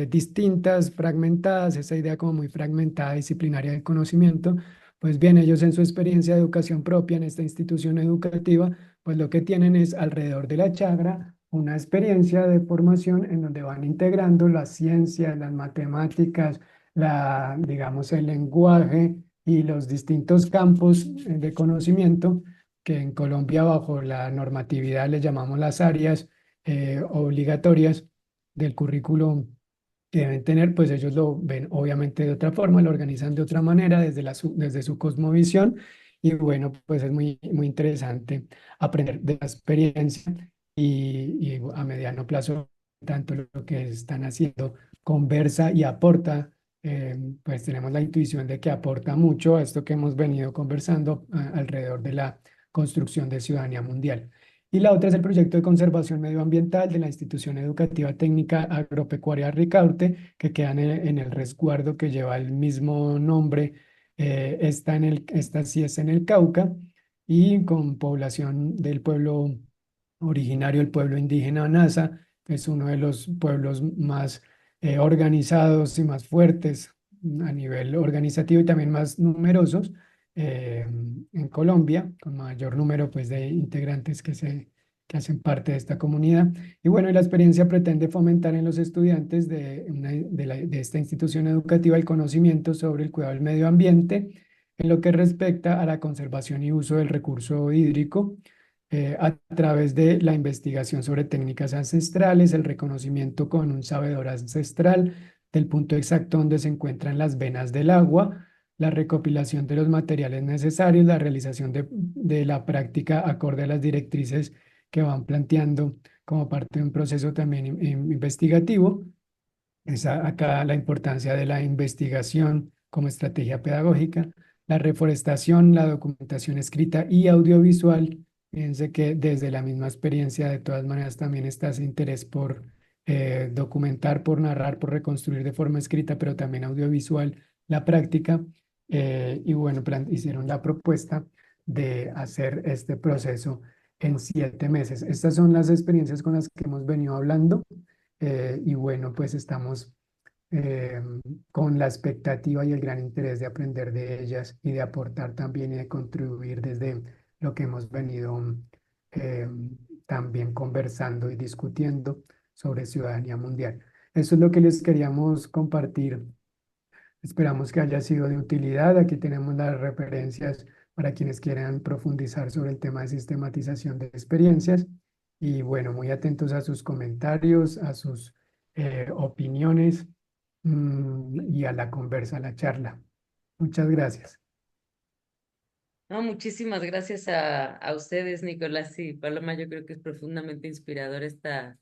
distintas, fragmentadas, esa idea como muy fragmentada, disciplinaria del conocimiento. Pues bien, ellos en su experiencia de educación propia en esta institución educativa, pues lo que tienen es alrededor de la chagra una experiencia de formación en donde van integrando las ciencias, las matemáticas, digamos, el lenguaje y los distintos campos de conocimiento, que en Colombia bajo la normatividad le llamamos las áreas obligatorias del currículo que deben tener. Pues ellos lo ven obviamente de otra forma, lo organizan de otra manera desde desde su cosmovisión, y bueno, pues es muy interesante aprender de la experiencia, y a mediano plazo tanto lo que están haciendo conversa y aporta, pues tenemos la intuición de que aporta mucho a esto que hemos venido conversando alrededor de la construcción de ciudadanía mundial. Y la otra es el proyecto de conservación medioambiental de la institución educativa técnica agropecuaria Ricaurte, que queda en el resguardo que lleva el mismo nombre. Esta sí es en el Cauca y con población del pueblo originario, el pueblo indígena Nasa, que es uno de los pueblos más organizados y más fuertes a nivel organizativo y también más numerosos en Colombia, con mayor número pues, de integrantes que hacen parte de esta comunidad. Y bueno, y la experiencia pretende fomentar en los estudiantes de esta institución educativa el conocimiento sobre el cuidado del medio ambiente en lo que respecta a la conservación y uso del recurso hídrico a través de la investigación sobre técnicas ancestrales, el reconocimiento con un sabedor ancestral del punto exacto donde se encuentran las venas del agua, la recopilación de los materiales necesarios, la realización de la práctica acorde a las directrices que van planteando como parte de un proceso también investigativo. Acá la importancia de la investigación como estrategia pedagógica, la reforestación, la documentación escrita y audiovisual. Fíjense que desde la misma experiencia, de todas maneras, también está ese interés por documentar, por narrar, por reconstruir de forma escrita, pero también audiovisual la práctica. Y bueno, hicieron la propuesta de hacer este proceso en 7 meses. Estas son las experiencias con las que hemos venido hablando. Y bueno, pues estamos eh, con la expectativa y el gran interés de aprender de ellas y de aportar también y de contribuir desde lo que hemos venido eh, también conversando y discutiendo sobre ciudadanía mundial. Eso es lo que les queríamos compartir. Esperamos que haya sido de utilidad. Aquí tenemos las referencias para quienes quieran profundizar sobre el tema de sistematización de experiencias. Y bueno, muy atentos a sus comentarios, a sus opiniones y a la conversa, a la charla. Muchas gracias. No, muchísimas gracias a ustedes, Nicolás y Paloma. Yo creo que es profundamente inspirador esta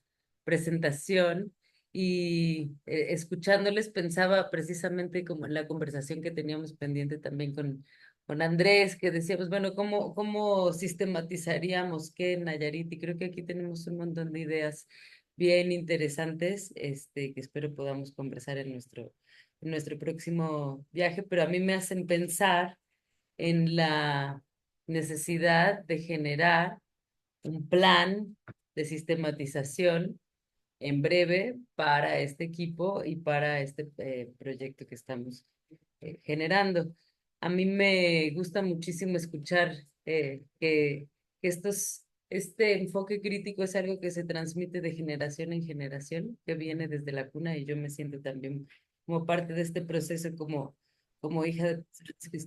presentación y escuchándoles pensaba precisamente como en la conversación que teníamos pendiente también con Andrés, que decíamos, bueno, ¿cómo sistematizaríamos qué en Nayarit? Y creo que aquí tenemos un montón de ideas bien interesantes, que espero podamos conversar en nuestro próximo viaje, pero a mí me hacen pensar en la necesidad de generar un plan de sistematización en breve para este equipo y para este proyecto que estamos generando. A mí me gusta muchísimo escuchar que este enfoque crítico es algo que se transmite de generación en generación, que viene desde la cuna y yo me siento también como parte de este proceso, como hija de personas que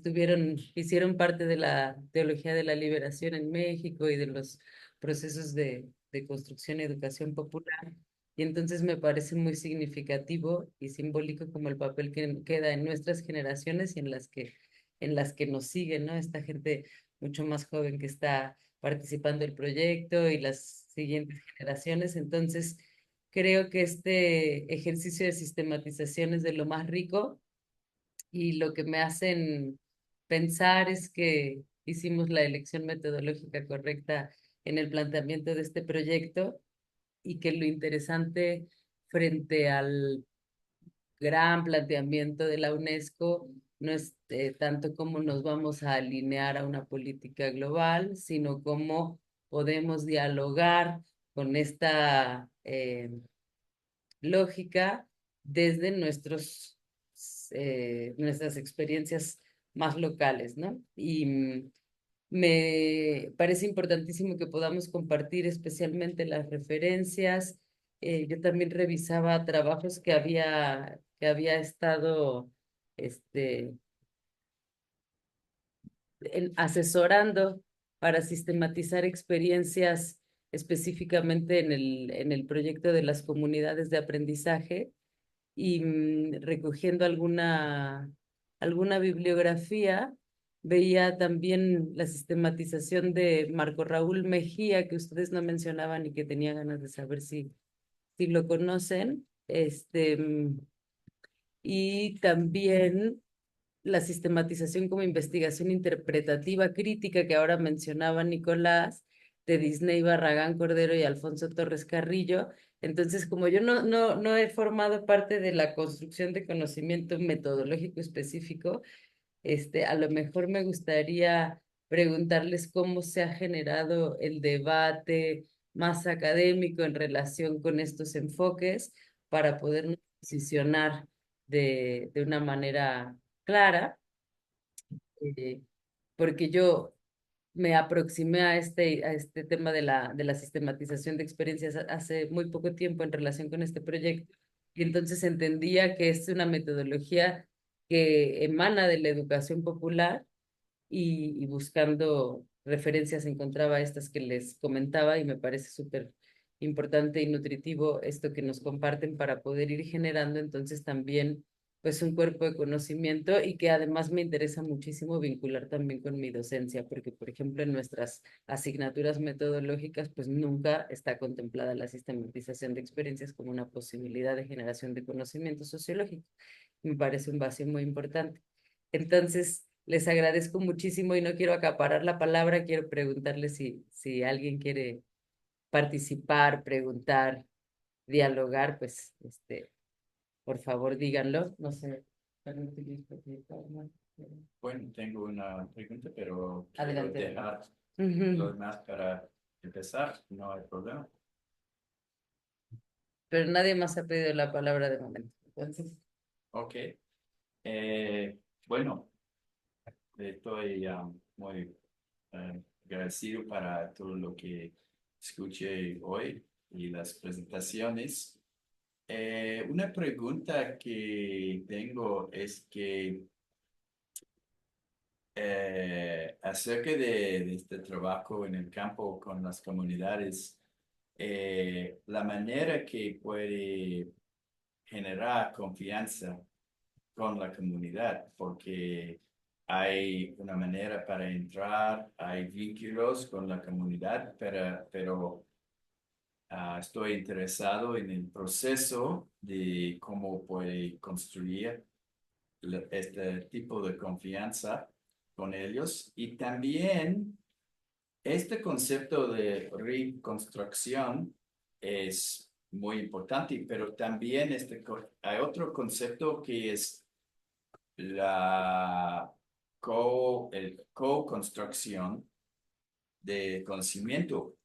hicieron parte de la teología de la liberación en México y de los procesos de construcción y educación popular. Y entonces me parece muy significativo y simbólico como el papel que queda en nuestras generaciones y en las que nos siguen, ¿no? Esta gente mucho más joven que está participando del proyecto y las siguientes generaciones. Entonces, creo que este ejercicio de sistematización es de lo más rico y lo que me hacen pensar es que hicimos la elección metodológica correcta en el planteamiento de este proyecto y que lo interesante frente al gran planteamiento de la UNESCO no es tanto cómo nos vamos a alinear a una política global, sino cómo podemos dialogar con esta lógica desde nuestras experiencias más locales, ¿no? Y me parece importantísimo que podamos compartir especialmente las referencias. Yo también revisaba trabajos que había estado este, asesorando para sistematizar experiencias específicamente en el proyecto de las comunidades de aprendizaje y recogiendo alguna bibliografía, veía también la sistematización de Marco Raúl Mejía, que ustedes no mencionaban y que tenía ganas de saber si si lo conocen, y también la sistematización como investigación interpretativa crítica que ahora mencionaba Nicolás, de Disney Barragán Cordero y Alfonso Torres Carrillo. Entonces, como yo no he formado parte de la construcción de conocimiento metodológico específico, a lo mejor me gustaría preguntarles cómo se ha generado el debate más académico en relación con estos enfoques para podernos posicionar de una manera clara, eh, porque yo me aproximé a este tema de la sistematización de experiencias hace muy poco tiempo en relación con este proyecto, y entonces entendía que es una metodología que emana de la educación popular y buscando referencias encontraba estas que les comentaba y me parece súper importante y nutritivo esto que nos comparten para poder ir generando entonces también pues un cuerpo de conocimiento y que además me interesa muchísimo vincular también con mi docencia, porque por ejemplo en nuestras asignaturas metodológicas pues nunca está contemplada la sistematización de experiencias como una posibilidad de generación de conocimiento sociológico. Me parece un vacío muy importante. Entonces, les agradezco muchísimo y no quiero acaparar la palabra, quiero preguntarles si alguien quiere participar, preguntar, dialogar, pues, por favor, díganlo. No sé. Bueno, tengo una pregunta, pero quiero Adelante. dejar Ujú. los demás para empezar, no hay problema. Pero nadie más ha pedido la palabra de momento. Entonces, Ok. Bueno, estoy muy agradecido para todo lo que escuché hoy y las presentaciones. Una pregunta que tengo es que acerca de este trabajo en el campo con las comunidades, la manera que puede generar confianza con la comunidad, porque hay una manera para entrar, hay vínculos con la comunidad, pero estoy interesado en el proceso de cómo puede construir este tipo de confianza con ellos. Y también este concepto de reconstrucción es muy importante, pero también hay otro concepto que es el co-construcción de conocimiento.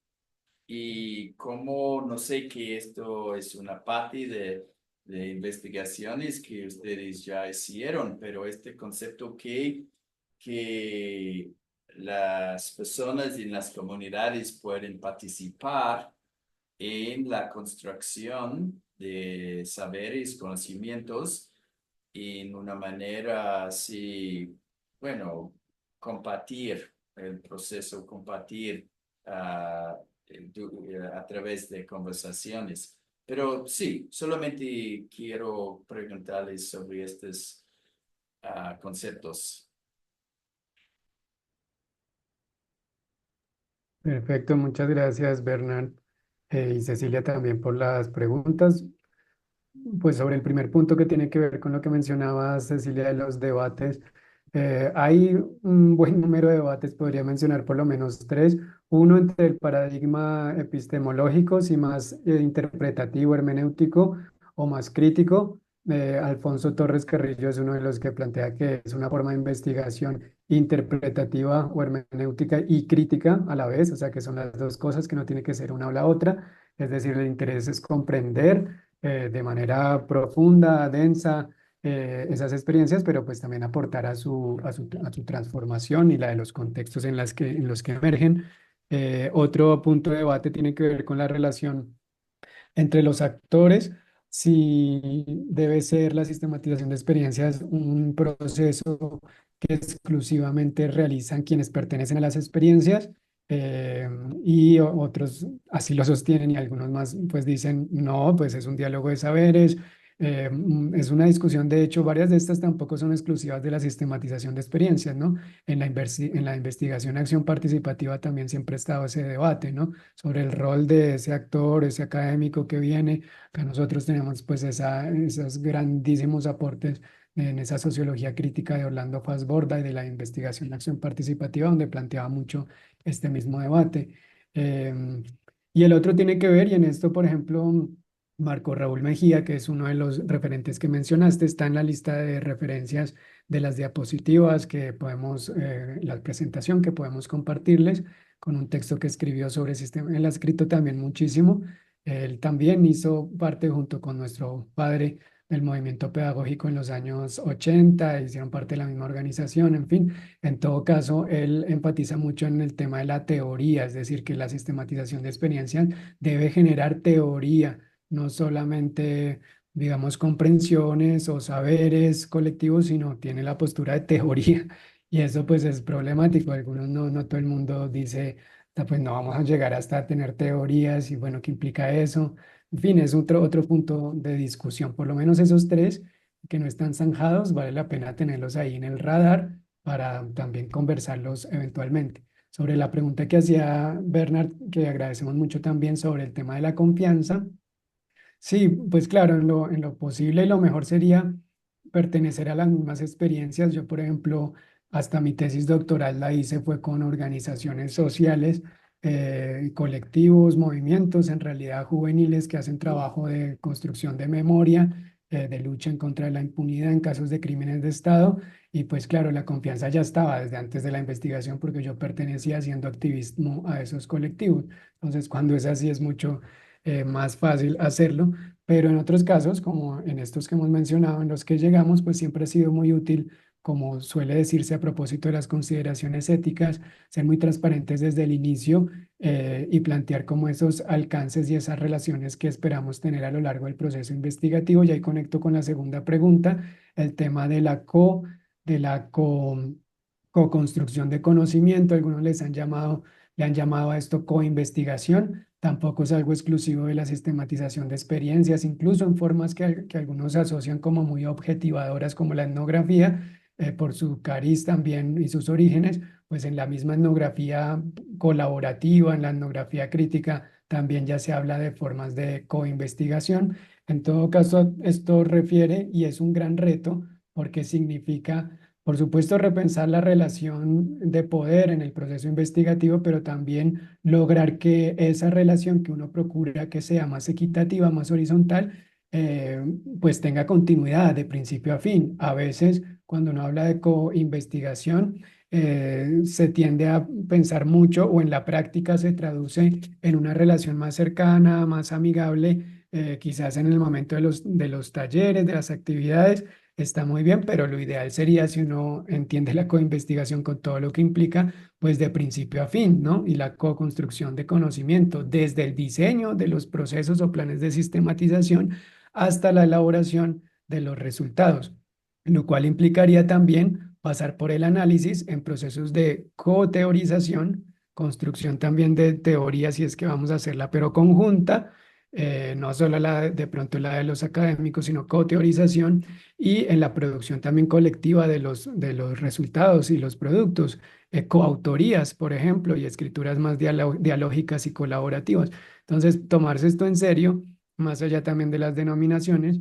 Y como no sé que esto es una parte de investigaciones que ustedes ya hicieron, pero este concepto que las personas en las comunidades pueden participar en la construcción de saberes, conocimientos, en una manera así, bueno, compartir el proceso, compartir ah, a través de conversaciones. Pero sí, solamente quiero preguntarles sobre estos conceptos. Perfecto, muchas gracias, Bernard, y Cecilia también por las preguntas. Pues sobre el primer punto que tiene que ver con lo que mencionaba Cecilia de los debates, hay un buen número de debates, podría mencionar por lo menos tres. Uno entre el paradigma epistemológico, si más interpretativo, hermenéutico o más crítico. Alfonso Torres Carrillo es uno de los que plantea que es una forma de investigación interpretativa o hermenéutica y crítica a la vez, o sea que son las dos cosas, que no tiene que ser una o la otra. Es decir, el interés es comprender de manera profunda, densa, esas experiencias, pero pues también aportar a su transformación y la de los contextos en los que emergen. Otro punto de debate tiene que ver con la relación entre los actores, si debe ser la sistematización de experiencias un proceso que exclusivamente realizan quienes pertenecen a las experiencias, eh, otros así lo sostienen y algunos más pues dicen, no, pues es un diálogo de saberes, Es una discusión, de hecho, varias de estas tampoco son exclusivas de la sistematización de experiencias, ¿no? En la investigación acción participativa también siempre ha estado ese debate, ¿no? Sobre el rol de ese actor, ese académico que viene. Acá nosotros tenemos pues esos grandísimos aportes en esa sociología crítica de Orlando Fassborda y de la investigación acción participativa, donde planteaba mucho este mismo debate. Em, y el otro tiene que ver, y en esto, por ejemplo, Marco Raúl Mejía, que es uno de los referentes que mencionaste, está en la lista de referencias de las diapositivas que podemos, la presentación que podemos compartirles con un texto que escribió sobre sistema. Él ha escrito también muchísimo. Él también hizo parte junto con nuestro padre del movimiento pedagógico en los años 80, hicieron parte de la misma organización, en fin. En todo caso, él enfatiza mucho en el tema de la teoría, es decir, que la sistematización de experiencias debe generar teoría, no solamente, digamos, comprensiones o saberes colectivos, sino tiene la postura de teoría. Y eso pues es problemático. Algunos no todo el mundo dice, Pues no vamos a llegar hasta tener teorías y bueno, ¿qué implica eso? En fin, es otro punto de discusión. Por lo menos esos tres que no están zanjados, vale la pena tenerlos ahí en el radar para también conversarlos eventualmente. Sobre la pregunta que hacía Bernard, que agradecemos mucho también sobre el tema de la confianza. Sí, pues claro, en lo posible lo mejor sería pertenecer a las mismas experiencias. Yo, por ejemplo, hasta mi tesis doctoral la hice fue con organizaciones sociales, colectivos, movimientos, en realidad juveniles que hacen trabajo de construcción de memoria, de lucha en contra de la impunidad en casos de crímenes de Estado. Y pues claro, la confianza ya estaba desde antes de la investigación porque yo pertenecía haciendo activismo a esos colectivos. Entonces, cuando es así, es mucho más fácil hacerlo, pero en otros casos, como en estos que hemos mencionado, en los que llegamos, pues siempre ha sido muy útil, como suele decirse a propósito de las consideraciones éticas, ser muy transparentes desde el inicio y plantear como esos alcances y esas relaciones que esperamos tener a lo largo del proceso investigativo. Y ahí conecto con la segunda pregunta, el tema de de la co-construcción de conocimiento. Algunos le han llamado a esto co-investigación. Tampoco es algo exclusivo de la sistematización de experiencias, incluso en formas que algunos asocian como muy objetivadoras, como la etnografía, por su cariz también y sus orígenes, pues en la misma etnografía colaborativa, en la etnografía crítica, también ya se habla de formas de coinvestigación. En todo caso, esto refiere y es un gran reto porque significa, por supuesto, repensar la relación de poder en el proceso investigativo, pero también lograr que esa relación que uno procura que sea más equitativa, más horizontal, eh, pues tenga continuidad de principio a fin. A veces, cuando uno habla de co-investigación, se tiende a pensar mucho o en la práctica se traduce en una relación más cercana, más amigable, quizás en el momento de de los talleres, de las actividades. Está muy bien, pero lo ideal sería si uno entiende la coinvestigación con todo lo que implica, pues de principio a fin, ¿no? Y la co-construcción de conocimiento, desde el diseño de los procesos o planes de sistematización hasta la elaboración de los resultados, lo cual implicaría también pasar por el análisis en procesos de co-teorización, construcción también de teoría, si es que vamos a hacerla, pero conjunta, no solo de pronto la de los académicos, sino co-teorización y en la producción también colectiva de de los resultados y los productos, coautorías, por ejemplo, y escrituras más dialógicas y colaborativas. Entonces, tomarse esto en serio, más allá también de las denominaciones,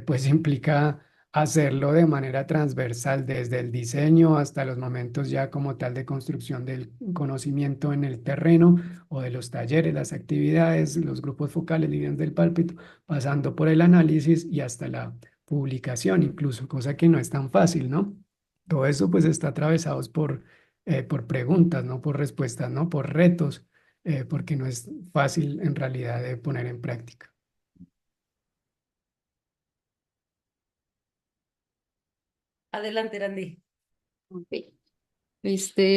pues implica hacerlo de manera transversal, desde el diseño hasta los momentos ya como tal de construcción del conocimiento en el terreno o de los talleres, las actividades, los grupos focales, líneas del pálpito, pasando por el análisis y hasta la publicación incluso, cosa que no es tan fácil, ¿no? Todo eso pues está atravesados por preguntas, no por respuestas, no por retos, porque no es fácil en realidad de poner en práctica. Adelante, Randy. Ok.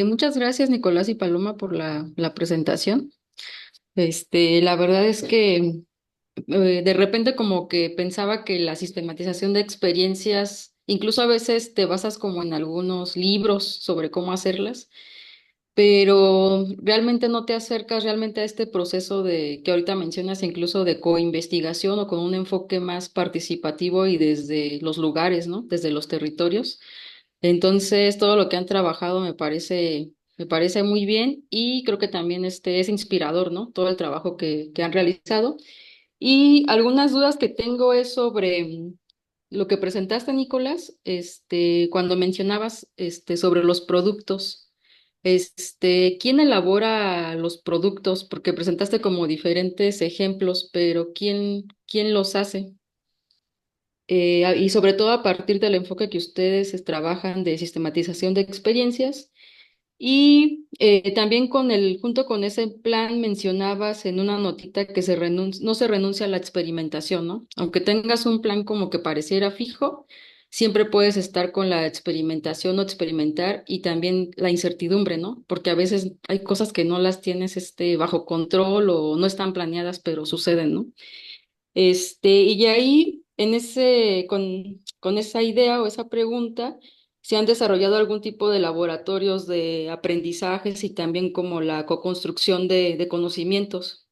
Muchas gracias, Nicolás y Paloma, por la presentación. La verdad es que de repente como que pensaba que la sistematización de experiencias, incluso a veces te basas como en algunos libros sobre cómo hacerlas, pero realmente no te acercas realmente a este proceso de que ahorita mencionas, incluso de coinvestigación o con un enfoque más participativo y desde los lugares, ¿no? Desde los territorios. Entonces, todo lo que han trabajado me parece muy bien y creo que también es inspirador, ¿no? Todo el trabajo que han realizado. Y algunas dudas que tengo es sobre lo que presentaste, Nicolás, cuando mencionabas sobre los productos. ¿Quién elabora los productos? Porque presentaste como diferentes ejemplos, pero ¿quién los hace? Y sobre todo a partir del enfoque que ustedes trabajan de sistematización de experiencias y también junto con ese plan mencionabas en una notita que no se renuncia a la experimentación, ¿no? Aunque tengas un plan como que pareciera fijo, siempre puedes estar con la experimentación o experimentar y también la incertidumbre, ¿no? Porque a veces hay cosas que no las tienes bajo control o no están planeadas, pero suceden, ¿no? Y de ahí, con esa idea o esa pregunta, se han desarrollado algún tipo de laboratorios de aprendizajes y también como la co-construcción de conocimientos.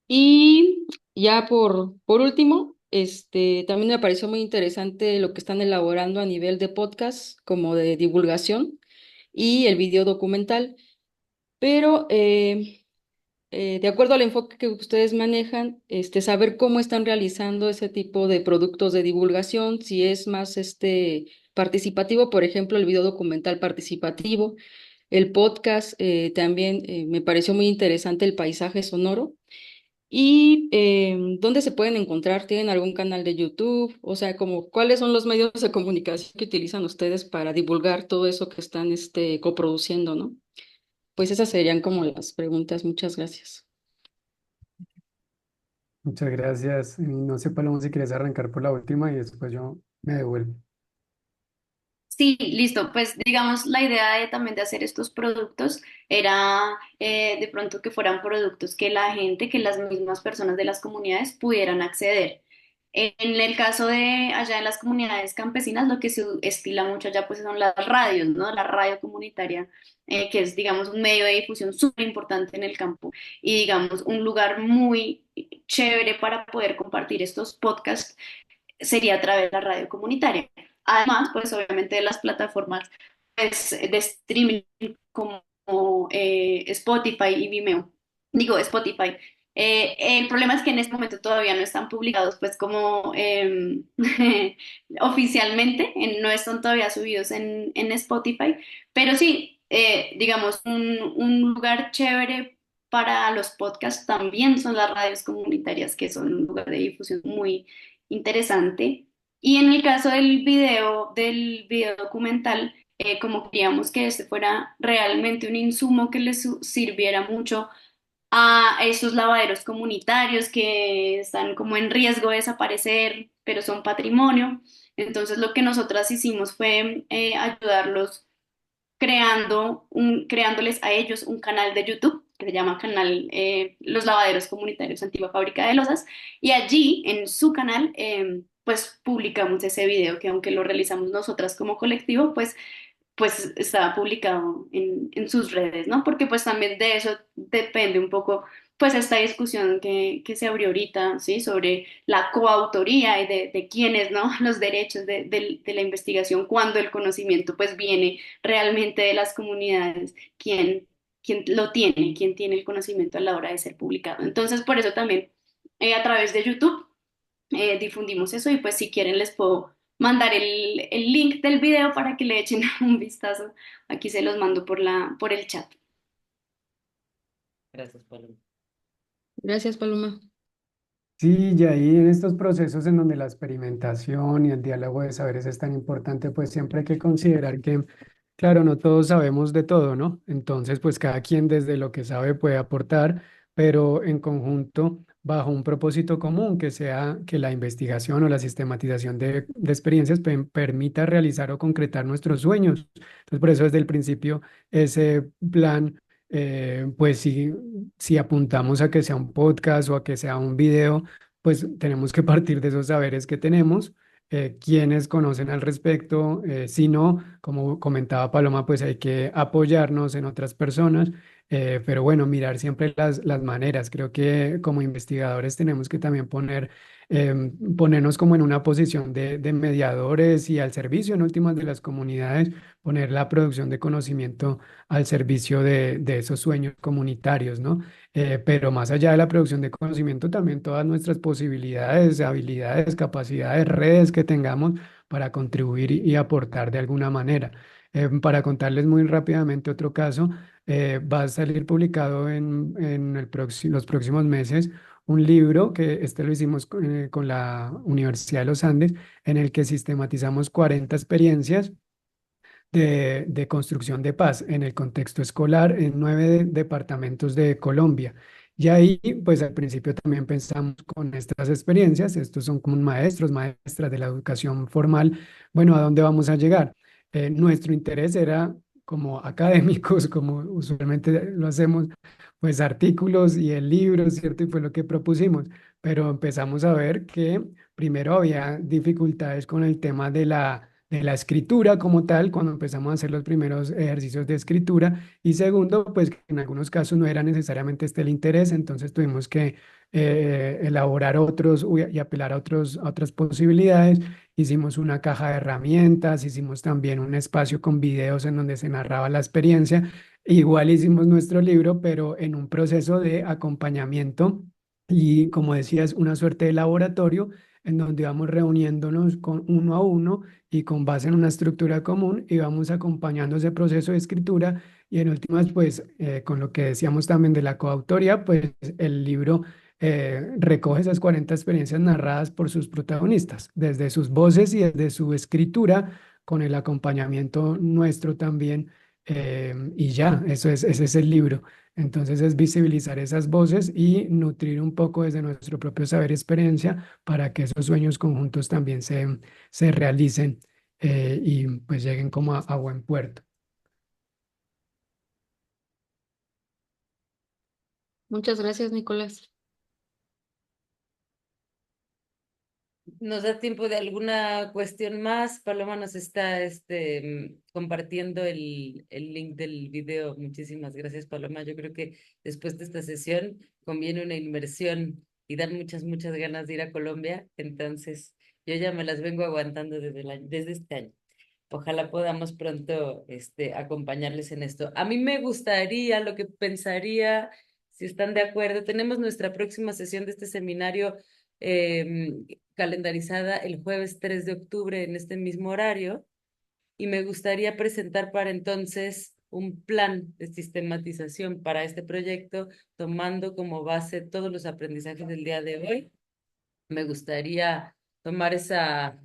Y ya por último, también me pareció muy interesante lo que están elaborando a nivel de podcast, como de divulgación y el video documental. Pero de acuerdo al enfoque que ustedes manejan, saber cómo están realizando ese tipo de productos de divulgación, si es más participativo, por ejemplo, el video documental participativo, el podcast, también me pareció muy interesante el paisaje sonoro. ¿Y dónde se pueden encontrar? ¿Tienen algún canal de YouTube? O sea, como, ¿cuáles son los medios de comunicación que utilizan ustedes para divulgar todo eso que están coproduciendo, ¿no? Pues esas serían como las preguntas. Muchas gracias. Muchas gracias. Y no sé, Paloma, si quieres arrancar por la última y después yo me devuelvo. Sí, listo. Pues digamos, la idea también de hacer estos productos era de pronto que fueran productos que la gente, que las mismas personas de las comunidades pudieran acceder. En el caso de allá en las comunidades campesinas, lo que se estila mucho allá pues son las radios, ¿no? La radio comunitaria, que es, digamos, un medio de difusión súper importante en el campo y, digamos, un lugar muy chévere para poder compartir estos podcasts sería a través de la radio comunitaria. Además, pues obviamente de las plataformas pues, de streaming como Spotify y Vimeo. Digo, Spotify. El problema es que en este momento todavía no están publicados pues como oficialmente, no están todavía subidos en Spotify, pero sí, digamos, un lugar chévere para los podcasts también son las radios comunitarias, que son un lugar de difusión muy interesante. Y en el caso del video documental, como queríamos que este fuera realmente un insumo que les sirviera mucho a esos lavaderos comunitarios que están como en riesgo de desaparecer, pero son patrimonio. Entonces lo que nosotras hicimos fue ayudarlos creándoles a ellos un canal de YouTube que se llama canal Los Lavaderos Comunitarios Antigua Fábrica de Losas, y allí en su canal pues publicamos ese video que aunque lo realizamos nosotras como colectivo, pues estaba publicado en sus redes, ¿no? Porque pues también de eso depende un poco, pues esta discusión que se abrió ahorita, ¿sí? Sobre la coautoría y de quiénes, ¿no? Los derechos de la investigación cuando el conocimiento pues viene realmente de las comunidades, quién lo tiene, quién tiene el conocimiento a la hora de ser publicado. Entonces, por eso también a través de YouTube difundimos eso y pues si quieren les puedo mandar el link del video para que le echen un vistazo. Aquí se los mando por el chat. Gracias, Paloma. Gracias, Paloma. Sí, y ahí en estos procesos en donde la experimentación y el diálogo de saberes es tan importante, pues siempre hay que considerar que, claro, no todos sabemos de todo, ¿no? Entonces, pues cada quien desde lo que sabe puede aportar, pero en conjunto, bajo un propósito común, que sea que la investigación o la sistematización de experiencias permita realizar o concretar nuestros sueños. Entonces, por eso desde el principio ese plan pues si apuntamos a que sea un podcast o a que sea un video, pues tenemos que partir de esos saberes que tenemos quienes conocen al respecto. Si no, como comentaba Paloma, pues hay que apoyarnos en otras personas. Pero bueno, mirar siempre las maneras. Creo que como investigadores tenemos que también ponernos como en una posición de mediadores y al servicio en últimas de las comunidades, poner la producción de conocimiento al servicio de esos sueños comunitarios, ¿no? Pero más allá de la producción de conocimiento, también todas nuestras posibilidades, habilidades, capacidades, redes que tengamos para contribuir y aportar de alguna manera. Para contarles muy rápidamente otro caso, va a salir publicado en los próximos meses un libro que este lo hicimos con la Universidad de los Andes, en el que sistematizamos 40 experiencias de construcción de paz en el contexto escolar en 9 departamentos de Colombia. Y ahí, pues al principio también pensamos con estas experiencias, estos son como maestros, maestras de la educación formal, bueno, ¿a dónde vamos a llegar? Nuestro interés era como académicos, como usualmente lo hacemos, pues artículos y el libro, ¿cierto? Y fue lo que propusimos, pero empezamos a ver que primero había dificultades con el tema de la escritura como tal, cuando empezamos a hacer los primeros ejercicios de escritura, y segundo, pues que en algunos casos no era necesariamente este el interés, entonces tuvimos que elaborar otros y apelar a otras posibilidades. Hicimos una caja de herramientas, hicimos también un espacio con videos en donde se narraba la experiencia. Igual hicimos nuestro libro, pero en un proceso de acompañamiento y, como decías, una suerte de laboratorio en donde vamos reuniéndonos con uno a uno y con base en una estructura común y vamos acompañando ese proceso de escritura. Y en últimas, pues con lo que decíamos también de la coautoría, pues el libro recoge esas 40 experiencias narradas por sus protagonistas, desde sus voces y desde su escritura, con el acompañamiento nuestro también. Y ya, ese es el libro. Entonces es visibilizar esas voces y nutrir un poco desde nuestro propio saber y experiencia para que esos sueños conjuntos también se realicen, y pues lleguen como a buen puerto. Muchas gracias, Nicolás. ¿Nos da tiempo de alguna cuestión más? Paloma nos está compartiendo el link del video. Muchísimas gracias, Paloma. Yo creo que después de esta sesión conviene una inmersión y dan muchas, muchas ganas de ir a Colombia. Entonces, yo ya me las vengo aguantando desde este año. Ojalá podamos pronto acompañarles en esto. A mí me gustaría, lo que pensaría, si están de acuerdo, tenemos nuestra próxima sesión de este seminario calendarizada el jueves 3 de octubre en este mismo horario, y me gustaría presentar para entonces un plan de sistematización para este proyecto, tomando como base todos los aprendizajes del día de hoy. Me gustaría tomar esa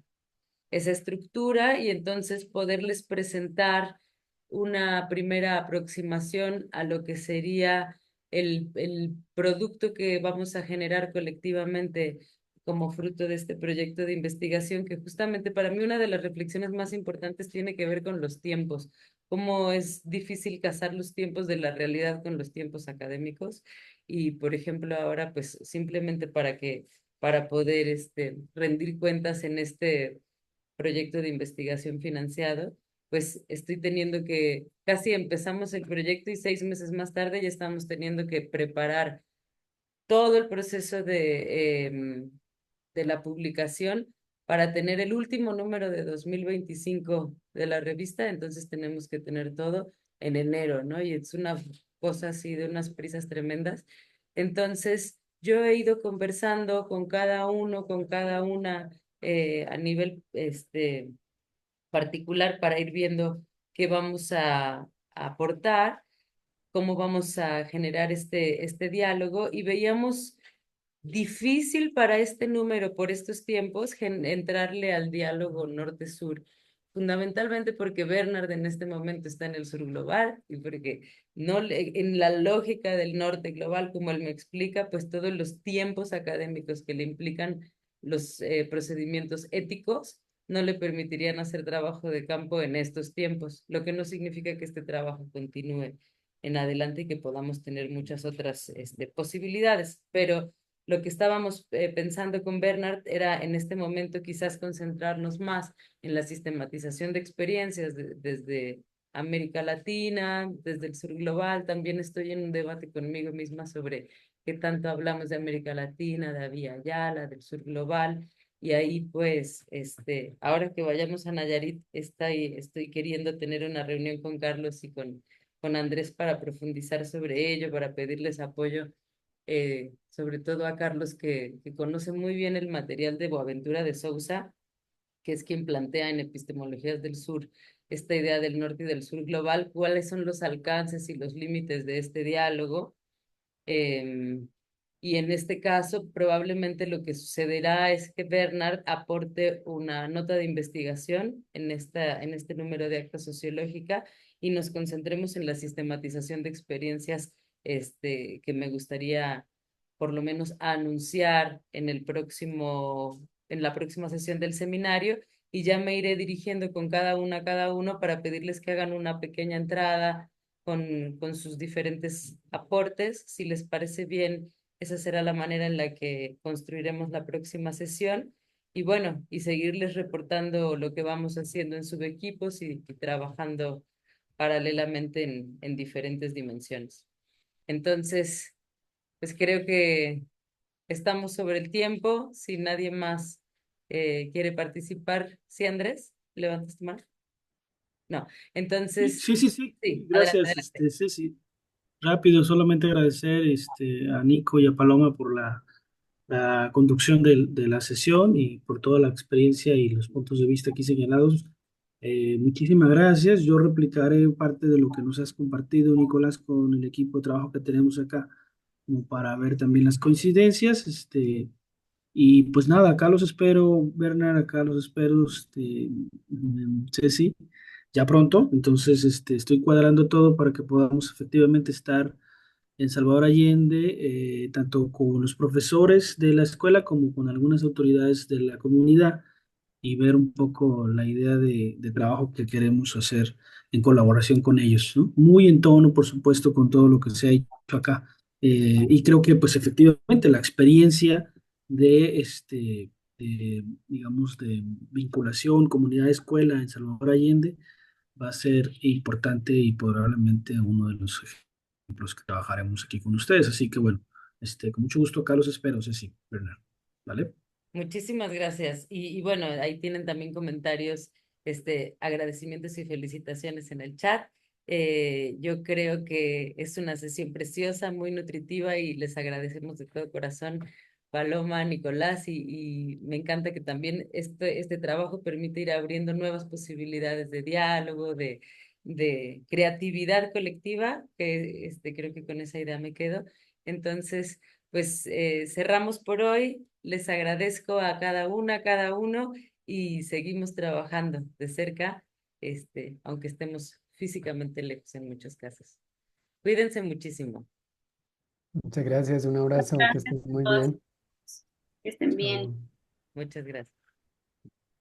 estructura y entonces poderles presentar una primera aproximación a lo que sería el producto que vamos a generar colectivamente como fruto de este proyecto de investigación, que justamente para mí una de las reflexiones más importantes tiene que ver con los tiempos, cómo es difícil casar los tiempos de la realidad con los tiempos académicos. Y, por ejemplo, ahora, pues simplemente para poder rendir cuentas en este proyecto de investigación financiado, pues estoy teniendo que, casi empezamos el proyecto y 6 meses más tarde ya estamos teniendo que preparar todo el proceso de la publicación para tener el último número de 2025 de la revista. Entonces tenemos que tener todo en enero, ¿no? Y es una cosa así de unas prisas tremendas. Entonces, yo he ido conversando con cada uno, con cada una, a nivel particular, para ir viendo qué vamos a aportar, cómo vamos a generar este diálogo, y veíamos difícil para este número por estos tiempos entrarle al diálogo norte-sur, fundamentalmente porque Bernard en este momento está en el sur global y porque no en la lógica del norte global, como él me explica, pues todos los tiempos académicos que le implican los procedimientos éticos no le permitirían hacer trabajo de campo en estos tiempos, lo que no significa que este trabajo continúe en adelante y que podamos tener muchas otras posibilidades, pero lo que estábamos pensando con Bernard era en este momento quizás concentrarnos más en la sistematización de experiencias desde América Latina, desde el sur global. También estoy en un debate conmigo misma sobre qué tanto hablamos de América Latina, de Vía Yala, del sur global. Y ahí, pues, ahora que vayamos a Nayarit, estoy queriendo tener una reunión con Carlos y con Andrés para profundizar sobre ello, para pedirles apoyo, sobre todo a Carlos, que conoce muy bien el material de Boaventura de Sousa, que es quien plantea en Epistemologías del Sur esta idea del norte y del sur global, cuáles son los alcances y los límites de este diálogo. Em, y en este caso, probablemente lo que sucederá es que Bernard aporte una nota de investigación en este número de acta sociológica y nos concentremos en la sistematización de experiencias, que me gustaría por lo menos anunciar en la próxima sesión del seminario, y ya me iré dirigiendo con cada uno para pedirles que hagan una pequeña entrada con sus diferentes aportes. Si les parece bien, esa será la manera en la que construiremos la próxima sesión. Y bueno, y seguirles reportando lo que vamos haciendo en subequipos y trabajando paralelamente en diferentes dimensiones. Entonces, pues creo que estamos sobre el tiempo. Si nadie más quiere participar, ¿sí, Andrés? ¿Levantas tu mano? No. Sí, Entonces, sí, sí, sí, sí, adelante, gracias, adelante. sí, sí. Rápido, solamente agradecer a Nico y a Paloma por la conducción de la sesión y por toda la experiencia y los puntos de vista aquí señalados. Muchísimas gracias. Yo replicaré parte de lo que nos has compartido, Nicolás, con el equipo de trabajo que tenemos acá, como para ver también las coincidencias. Y pues nada, acá los espero, Bernard, acá los espero, Ceci, ya pronto. Entonces, estoy cuadrando todo para que podamos efectivamente estar en Salvador Allende, tanto con los profesores de la escuela como con algunas autoridades de la comunidad y ver un poco la idea de trabajo que queremos hacer en colaboración con ellos, ¿no? Muy en tono, por supuesto, con todo lo que se ha hecho acá. Y creo que, pues, efectivamente, la experiencia digamos, de vinculación comunidad-escuela en Salvador Allende va a ser importante y probablemente uno de los ejemplos que trabajaremos aquí con ustedes. Así que bueno, con mucho gusto acá los espero, Ceci, Bernard. ¿Vale? Muchísimas gracias. Y bueno, ahí tienen también comentarios, agradecimientos y felicitaciones en el chat. Yo creo que es una sesión preciosa, muy nutritiva, y les agradecemos de todo corazón, Paloma, Nicolás, y me encanta que también este trabajo permite ir abriendo nuevas posibilidades de diálogo, de creatividad colectiva, que creo que con esa idea me quedo. Entonces, pues cerramos por hoy. Les agradezco a cada una, a cada uno, y seguimos trabajando de cerca, aunque estemos físicamente lejos en muchos casos. Cuídense muchísimo. Muchas gracias, un abrazo, que Gracias estés a muy todos. bien. Que estén bien. Chao. Muchas gracias.